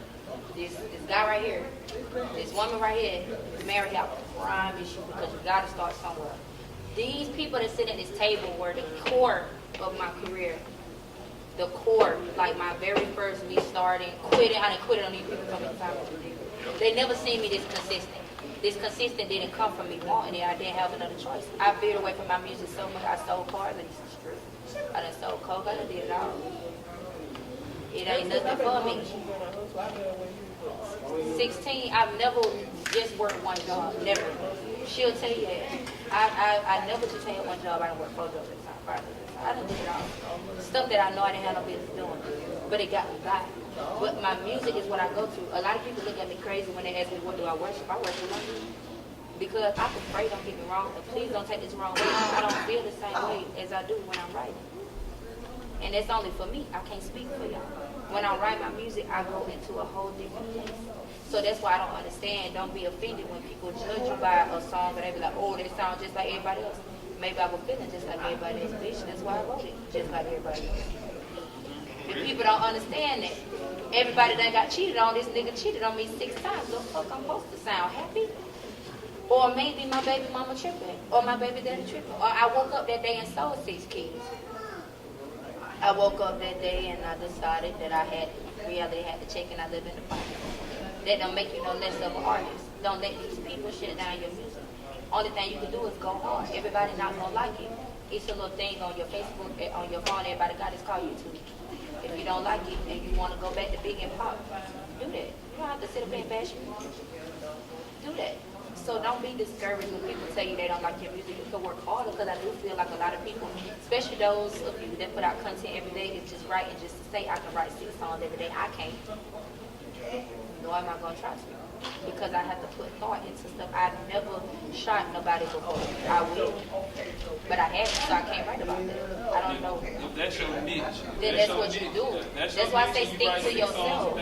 Speaker 4: this guy right here, this woman right here, this man right here, I promise you, because you gotta start somewhere. These people that sit at this table were the core of my career. The core, like my very first me starting, quitting. I done quit on these people from the time. They never seen me this consistent. This consistent didn't come from me wanting it. I didn't have another choice. I veered away from my music so much. I sold cars in the street. I done sold coke. I done did it all. It ain't nothing for me. 16, I've never just worked one job. Never. She'll tell you that. I never just had one job. I done worked 4 jobs at the time, 5 jobs at the time. I done did it all. Stuff that I know I didn't have no business doing. But it got me by. But my music is what I go to. A lot of people look at me crazy when they ask me, what do I worship? I worship music. Because I can pray, don't get me wrong. But please don't take this wrong way. I don't feel the same way as I do when I'm writing. And that's only for me. I can't speak for y'all. When I write my music, I go into a whole different place. So that's why I don't understand. Don't be offended when people judge you by a song and they be like, oh, they sound just like everybody else. Maybe I was feeling just like everybody else, bitch. That's why I wrote it, just like everybody else. And people don't understand that. Everybody that got cheated on, this nigga cheated on me 6 times. So fuck, I'm supposed to sound happy? Or Or maybe my baby mama tripping, or my baby daddy tripping. Or I woke up that day and saw 6 kids. I woke up that day and I decided that I had to check and I live in the pocket. That don't make you no less of an artist. Don't let these people shut down your music. Only thing you can do is go hard. Everybody not gonna like it. It's a little thing on your Facebook, on your phone, everybody got this called YouTube. If you don't like it and you want to go back to big and pop, do that. You don't have to sit up and bash me. Do that. So don't be discouraged when people tell you they don't like your music. You can work harder, because I do feel like a lot of people, especially those of you that put out content every day, is just writing just to say I can write 6 songs every day. I can't. Nor am I going to try to. Because I have to put thought into stuff. I've never shot nobody before. I will. But I haven't, so I can't write about that. I don't know.
Speaker 5: If that's your niche.
Speaker 4: Then that's what you do. That's why I say stick to yourself.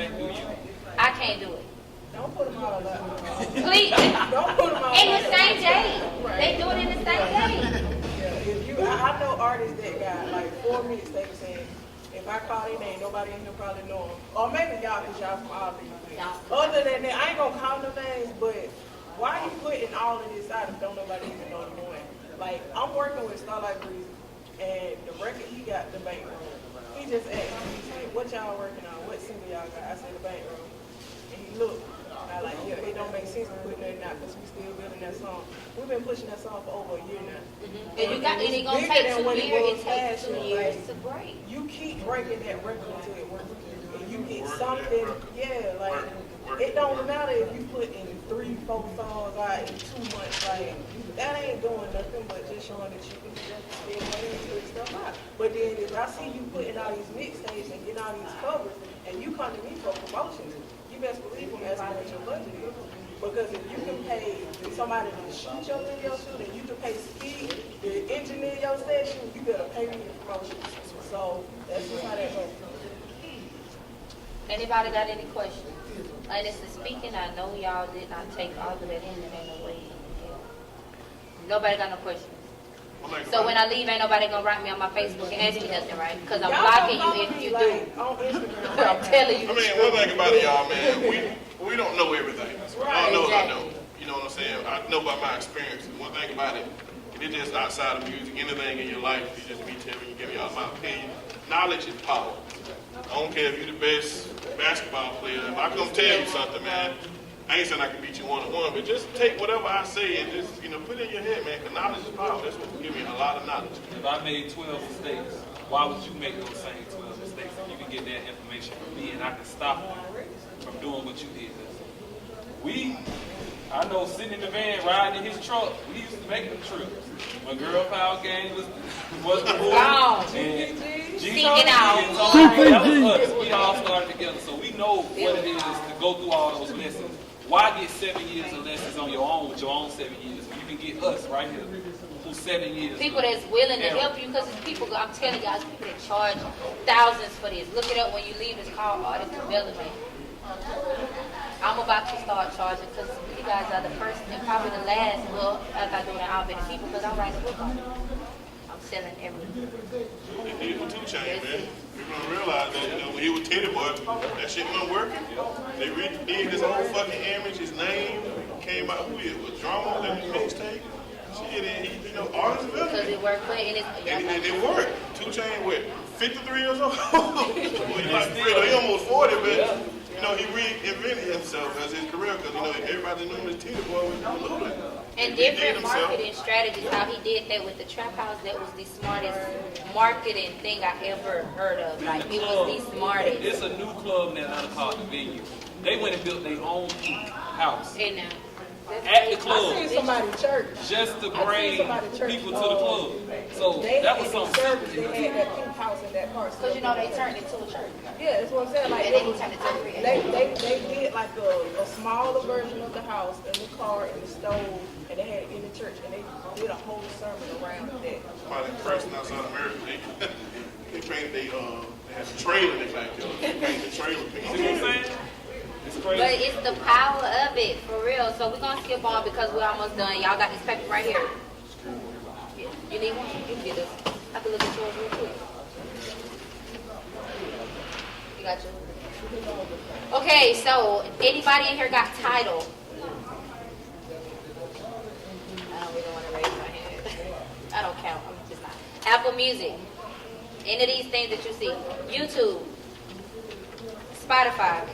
Speaker 4: I can't do it.
Speaker 6: Don't put them all out.
Speaker 4: Please.
Speaker 6: Don't put them all
Speaker 4: In
Speaker 6: out.
Speaker 4: the same day. They do it in the same day.
Speaker 6: Yeah, I know artists that got like 4 mixtapes saying, if I call their name, nobody in here probably know them. Or maybe y'all, because y'all from all these things. Other than that, I ain't going to call no names, but why are you putting all of this out if don't nobody even know the one? Like, I'm working with Starlight Breeze, and the record he got, the bank room. He just asked me, hey, what y'all working on? What single y'all got? I said, the bank room. And he looked. I like, yeah, it don't make sense to put nothing out because we still building that song. We've been pushing that song for over a year now.
Speaker 4: And you got, and it's gonna take 2 years. It takes 2 years to break.
Speaker 6: You keep breaking that record until it works. And you get something, yeah, like, it don't matter if you put in 3, 4 songs out in 2 months, like, that ain't doing nothing but just showing that you can just spend money and put stuff out. But then if I see you putting all these mixtapes and getting all these covers, and you come to me for promotions, you best believe I'm asking what your budget is. Because if you can pay somebody to shoot your video shoot, and you can pay Speed to engineer your session, you better pay me the promotion. So that's just how that goes.
Speaker 4: Anybody got any questions? Honestly speaking, I know y'all did not take all of that in a way. Nobody got no questions. So when I leave, ain't nobody gonna write me on my Facebook and ask me nothing, right? Because I'm blocking you if you do. I'm telling you.
Speaker 20: I mean, one thing about it, y'all, man, we don't know everything. I don't know what I know. You know what I'm saying? I know by my experience. One thing about it, it's just outside of music, anything in your life, it's just me telling you, giving y'all my opinion. Knowledge is power. I don't care if you're the best basketball player. If I come tell you something, man, I ain't saying I can beat you one-on-one, but just take whatever I say and just, put it in your head, man, because knowledge is power. That's what give me a lot of knowledge.
Speaker 5: If I made 12 mistakes, why would you make those same 12 mistakes? If you can get that information from me and I can stop you from doing what you did. I know sitting in the van riding in his truck, we used to make them trips. When Girl Power Gang was the boy, and
Speaker 4: Singing out.
Speaker 5: That was us. We all started together, so we know what it is to go through all those lessons. Why get 7 years of lessons on your own with your own 7 years? You can get us right here, who's 7 years.
Speaker 4: People that's willing to help you, because it's people, I'm telling y'all, it's people that charge thousands for this. Look it up when you leave. It's called artist development. I'm about to start charging because you guys are the first and probably the last, well, after I do it, I'll be the people because I'm writing a book on it. I'm selling everything.
Speaker 20: They did it with 2 Chainz, man. People don't realize that, when he was Teddy Boy, that shit wasn't working. They redid his whole fucking image, his name came out with drama, that mixtape. Shit, and he, artist development.
Speaker 4: Because it worked for it.
Speaker 20: And it worked. 2 Chainz, what, 53 years old? He almost 40, but, he reinvented himself as his career because, everybody knew him as Teddy Boy was Lulu.
Speaker 4: And different marketing strategies, how he did that with the Trap House, that was the smartest marketing thing I ever heard of. Like, it was the smartest.
Speaker 5: It's a new club now called The Venue. They went and built their own house.
Speaker 4: And now.
Speaker 5: At the club.
Speaker 6: I seen somebody church.
Speaker 5: Just to bring people to the club. So that was something.
Speaker 6: They had that pink house in that part.
Speaker 4: Because they turned it to a church.
Speaker 6: Yeah, that's what I'm saying. Like,
Speaker 4: and they turned it to a church.
Speaker 6: They did like a smaller version of the house and the car and the stove, and they had it in the church, and they did a whole sermon around that.
Speaker 20: Probably the person outside America, they trained, they had a trailer in the backyard. They painted the trailer. See what I'm saying?
Speaker 4: But it's the power of it, for real. So we're going to skip on because we're almost done. Y'all got this paper right here. You need one? You can get this. I can look at yours real quick. You got yours? Okay, so anybody in here got Tidal? Apple Music, any of these things that you see, YouTube, Spotify.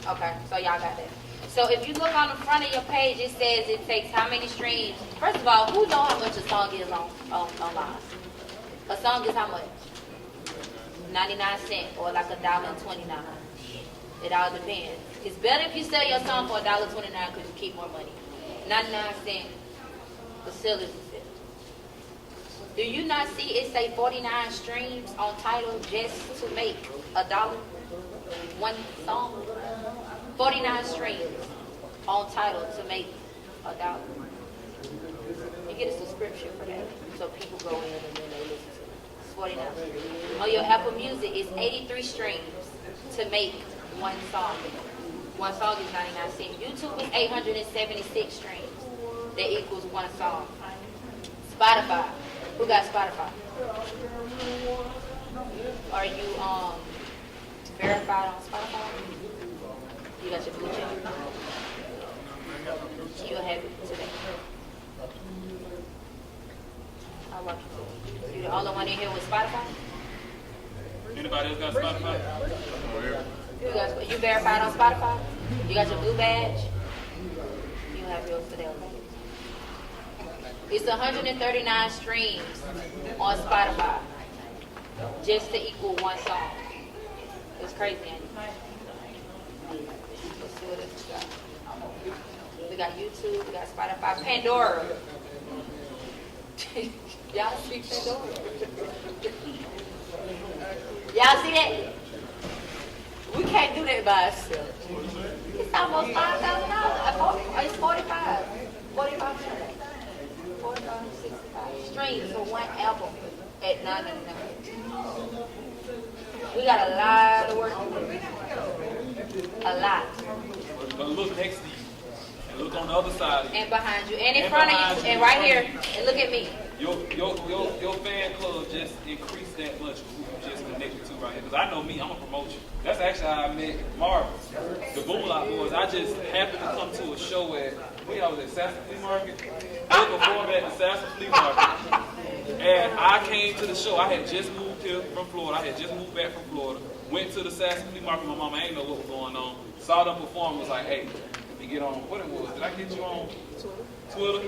Speaker 4: Okay, so y'all got that. So if you look on the front of your page, it says it takes how many streams. First of all, who know how much a song is online? A song is how much? 99 cents or like $1.29. It all depends. It's better if you sell your song for $1.29 because you keep more money. 99 cents facility fee. Do you not see it say 49 streams on Tidal just to make $1? One song? 49 streams on Tidal to make $1. You get a subscription for that. So people go in and then they listen to it. It's 49. On your Apple Music, it's 83 streams to make one song. One song is 99 cents. YouTube is 876 streams. That equals one song. Spotify. Who got Spotify? Are you verified on Spotify? You got your blue check? You'll have it today. I'll watch you. You the only one in here with Spotify?
Speaker 5: Anybody else got Spotify?
Speaker 4: You verified on Spotify? You got your blue badge? You have yours today. It's 139 streams on Spotify just to equal one song. It's crazy, ain't it? Let's see what else we got. We got YouTube, we got Spotify, Pandora. Y'all see Pandora? Y'all see that? We can't do that by ourselves. It's almost $5,000. It's 45. 45 streams for one album at $9.99. We got a lot of work to do. A lot.
Speaker 5: But look next to you. And look on the other side.
Speaker 4: And behind you. And in front of you. And right here. And look at me.
Speaker 5: Your fan club just increased that much. Who you just connected to right here. Because I know me, I'm a promoter. That's actually how I met Marvin. The Boomlock Boys. I just happened to come to a show at, I was at Sassa Flea Market. I performed at the Sassa Flea Market. And I came to the show. I had just moved here from Florida. I had just moved back from Florida. Went to the Sassa Flea Market. My mama ain't know what was going on. Saw them perform. Was like, hey, let me get on. What it was? Did I get you on Twitter?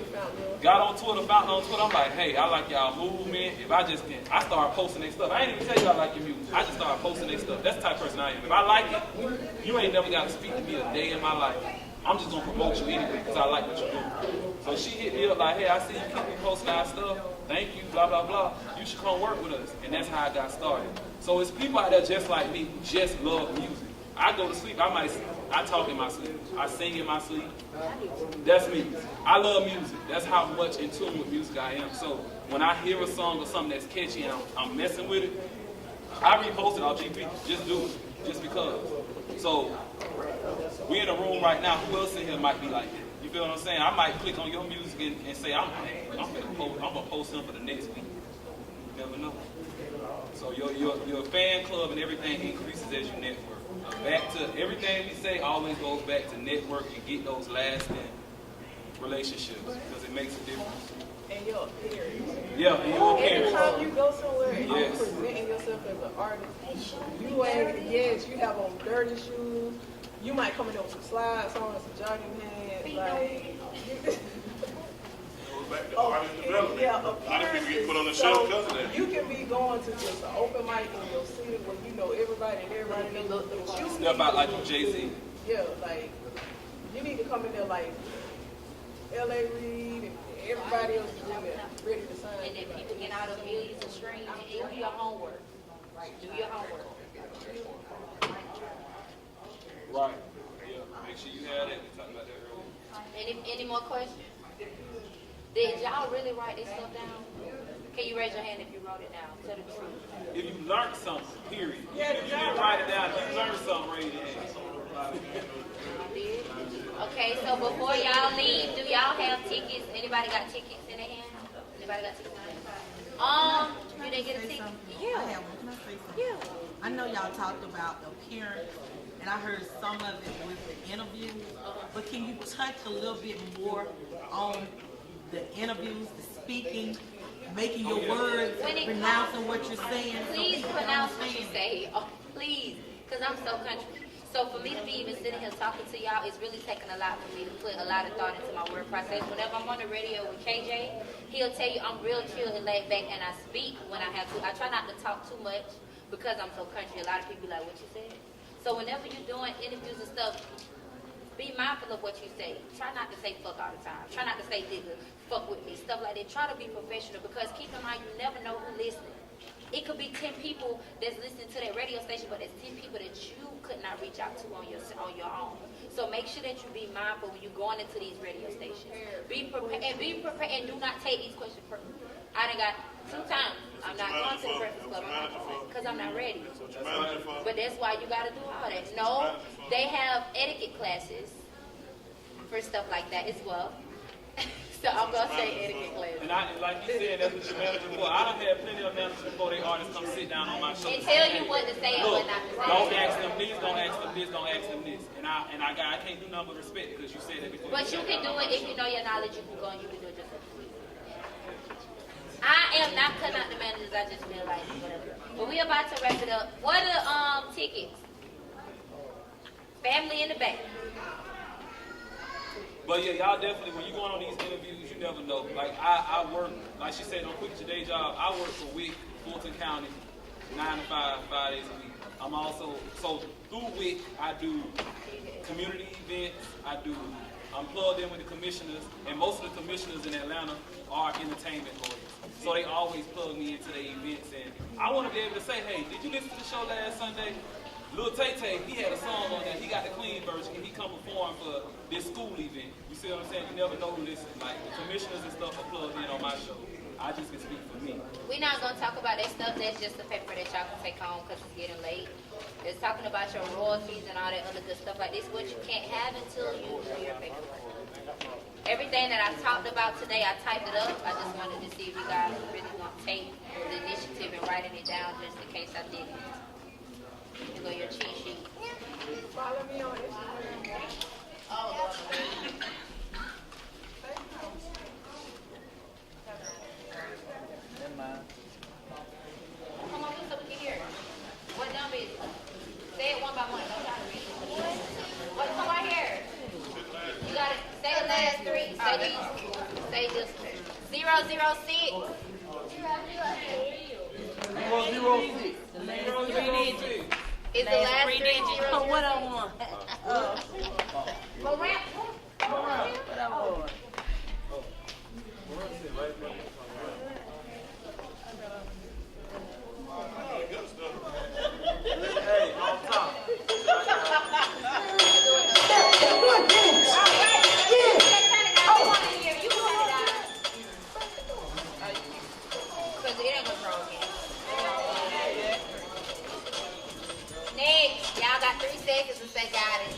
Speaker 5: Got on Twitter. Found on Twitter. I'm like, hey, I like y'all movement. If I just can, I started posting their stuff. I ain't even tell you I like your music. I just started posting their stuff. That's the type of person I am. If I like it, you ain't never got to speak to me a day in my life. I'm just going to promote you anyway because I like what you're doing. So she hit me up like, hey, I see you keep posting our stuff. Thank you, blah, blah, blah. You should come work with us. And that's how I got started. So it's people out there just like me who just love music. I go to sleep, I talk in my sleep. I sing in my sleep. That's me. I love music. That's how much in tune with music I am. So when I hear a song or something that's catchy and I'm messing with it, I repost it on GP. Just do it. Just because. So we in a room right now. Who else in here might be like that? You feel what I'm saying? I might click on your music and say, I'm gonna post him for the next week. You never know. So your fan club and everything increases as you network. Back to everything we say always goes back to network and get those lasting relationships because it makes a difference.
Speaker 6: And your appearance.
Speaker 5: Yeah, and your appearance.
Speaker 6: Anytime you go somewhere and
Speaker 5: yes.
Speaker 6: you're presenting yourself as an artist, you have on dirty shoes. You might come in there with some slides on, some jogging pants, like. Yeah,
Speaker 20: a lot of people get put on the shelf because of that.
Speaker 6: You can be going to just an open mic in your city where you know everybody and everybody knows you.
Speaker 5: Step out like Jay-Z.
Speaker 6: Yeah, like you need to come in there like L.A. Reid and everybody else is in there ready to sign.
Speaker 4: And then people get out of millions of streams. Do your homework. Do your homework.
Speaker 5: Right. Yeah. Make sure you have that. We talked about that earlier.
Speaker 4: Any more questions? Did y'all really write this stuff down? Can you raise your hand if you wrote it down? Tell the truth.
Speaker 5: If you learned something, period. If you didn't write it down, if you learned something, raise your hand.
Speaker 4: Did? Okay, so before y'all leave, do y'all have tickets? Anybody got tickets in their hand? Anybody got tickets in their hand? You didn't get a ticket?
Speaker 2: Yeah. Yeah. I know y'all talked about appearance, and I heard some of it with the interview, but can you touch a little bit more on the interviews, the speaking, making your words, pronouncing what you're saying.
Speaker 4: Please pronounce what you say. Oh, please, because I'm so country. So for me to be even sitting here talking to y'all, it's really taking a lot for me to put a lot of thought into my word process. Whenever I'm on the radio with KJ, he'll tell you I'm real chill and laid back, and I speak when I have to. I try not to talk too much because I'm so country. A lot of people be like, what you said? So whenever you're doing interviews and stuff, be mindful of what you say. Try not to say fuck all the time. Try not to say nigga, fuck with me, stuff like that. Try to be professional because keep in mind, you never know who's listening. It could be 10 people that's listening to that radio station, but it's 10 people that you could not reach out to on your own. So make sure that you be mindful when you're going into these radio stations. Be prepared and do not take these questions personally. I done got 2 times. I'm not going to the Breakfast Club because I'm not ready. But that's why you got to do all that. No, they have etiquette classes for stuff like that as well. So I'm going to say etiquette classes.
Speaker 5: And like you said, that's what your manager for. I done had plenty of managers before they artists come sit down on my show.
Speaker 4: And tell you what to say and what not to say.
Speaker 5: Don't ask them this, don't ask them this, don't ask them this. And I can't do nothing but respect because you said it before.
Speaker 4: But you can do it if you know your knowledge. You can go and you can do it yourself. I am not cutting out the managers. I just feel like whatever. But we about to wrap it up. What are tickets? Family in the back.
Speaker 5: But yeah, y'all definitely, when you going on these interviews, you never know. Like I work, like she said, don't quit your day job. I work for WIC, Fulton County, 9 to 5, 5 days a week. I'm also, so through WIC, I do community events. I'm plugged in with the commissioners, and most of the commissioners in Atlanta are entertainment lawyers. So they always plug me into their events, and I want to be able to say, hey, did you listen to the show last Sunday? Lil Tay-Tay, he had a song on there. He got the clean version, and he come perform for this school event. You see what I'm saying? You never know who listens. Like, the commissioners and stuff are plugged in on my show. I just can speak for me.
Speaker 4: We're not going to talk about that stuff. That's just the paper that y'all can take home because it's getting late. It's talking about your royalties and all that other good stuff like this, what you can't have until you do your paperwork. Everything that I talked about today, I typed it up. I just wanted to see if you guys really want to take the initiative and writing it down just in case I didn't. You go your cheat sheet.
Speaker 18: Follow me on Instagram.
Speaker 4: Oh, come on, so we can hear it. What number is it? Say it one by one. Don't try to read it. What? Come right here. You got it. Say the last 3. Say these. Say this. 006.
Speaker 5: 006.
Speaker 2: The last 3 digits.
Speaker 4: Is the last 3 digits?
Speaker 2: Oh, what I want?
Speaker 4: Go rap.
Speaker 2: What I want?
Speaker 5: Hey, on top.
Speaker 4: Next, y'all got 3 seconds to say got it.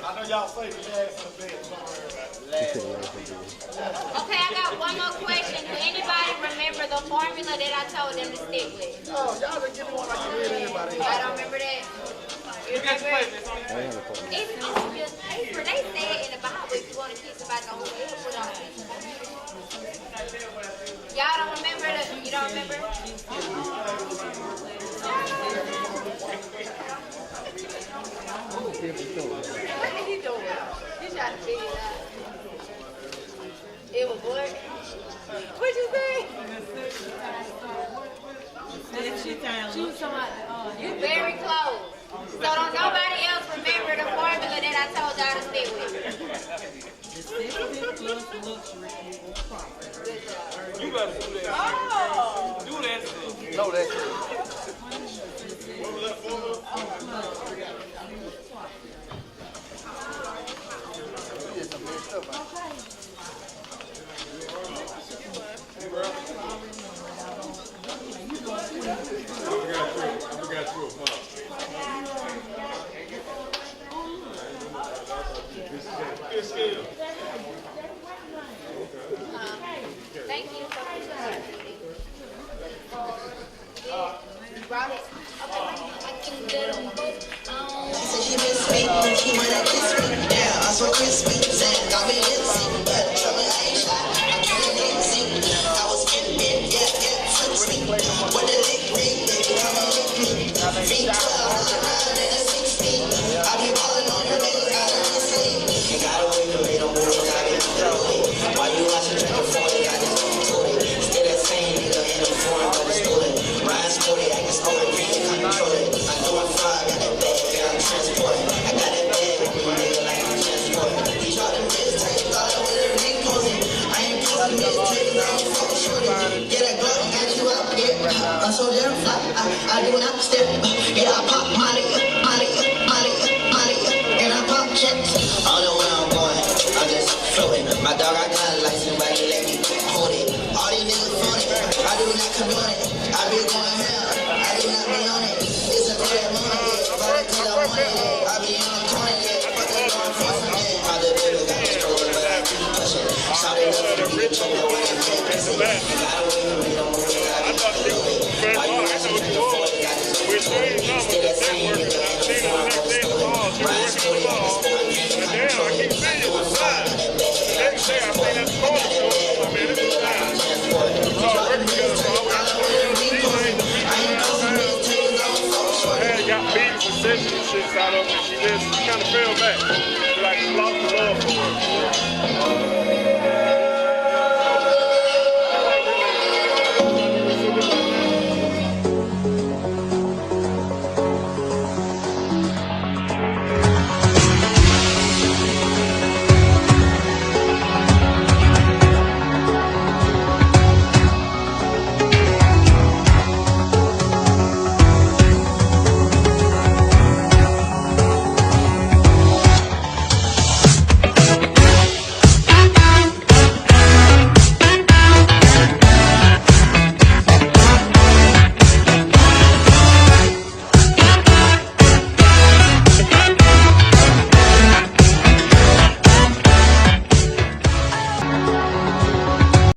Speaker 20: I know y'all say the last of the bed.
Speaker 4: Okay, I got one more question. Do anybody remember the formula that I told them to stick with?
Speaker 7: Oh, y'all done give me one like you read everybody.
Speaker 4: I don't remember that. You remember it? It's just paper. They say it in the Bible if you want to kiss somebody on the head, put on it. Y'all don't remember the, you don't remember? What are you doing? You trying to figure it out. It was what? What'd you say? She was talking about, you very close. So don't nobody else remember the formula that I told y'all to stick with.
Speaker 11: You better do that.
Speaker 4: Oh!
Speaker 11: Do that stuff.
Speaker 7: No, that's
Speaker 20: What was that formula?
Speaker 4: Thank you so much. You brought it? I can get them both.
Speaker 9: She miss me, she wanna kiss me. Yeah, I'm so crispy. Saying got me litzy, but trouble I ain't shy. I'm trying to see. I was getting it, yeah, tipsy. With the lick ring, baby, come and lick me. Feet 12, around in a 16. I be ballin' on your niggas out of this league. You gotta wait for me, don't move, I get through it. While you watching drinking 40, I just do it. Still that same nigga in the foreign, but it's stolen. Ryan sporty, I can score it, read it, control it. I'm doing fine, got that bag, yeah, I'm transporting. I got that bag, nigga, like I'm transporting. These all them bitches, take thought with a ring posing. I ain't posing, bitch, take I don't fuck shorty. Yeah, that glove got you out, yeah. I'm so damn fly, I do not step. Yeah, I pop money, money, money, money, and I pop checks. I don't know where I'm going, I'm just floating. My dog, I got a license, but he let me hold it. All these niggas phone it, I do not condone it. I be going hell, I do not be on it. It's a clear moment, but I till I want it. I be on the corner, yeah, but they don't force it. My little baby got me strolling, but I keep pushing. Shout it up for me, choke the way I'm kissing. You gotta wait for me, don't move, I be moving. Why you watching me the phone, I just do it. Still that same nigga in the phone, but it's stolen. Ryan sporty, I can sport, you can't control it. I'm doing fine, got that bag, yeah, I'm transporting. I got that bag, nigga, like I'm transporting. These all them bitches, take all with a ring posing. I ain't posing, bitch, take it on fuck shorty.
Speaker 20: Got beats and session shit out of it. She kind of fell back. She like lost the love for her.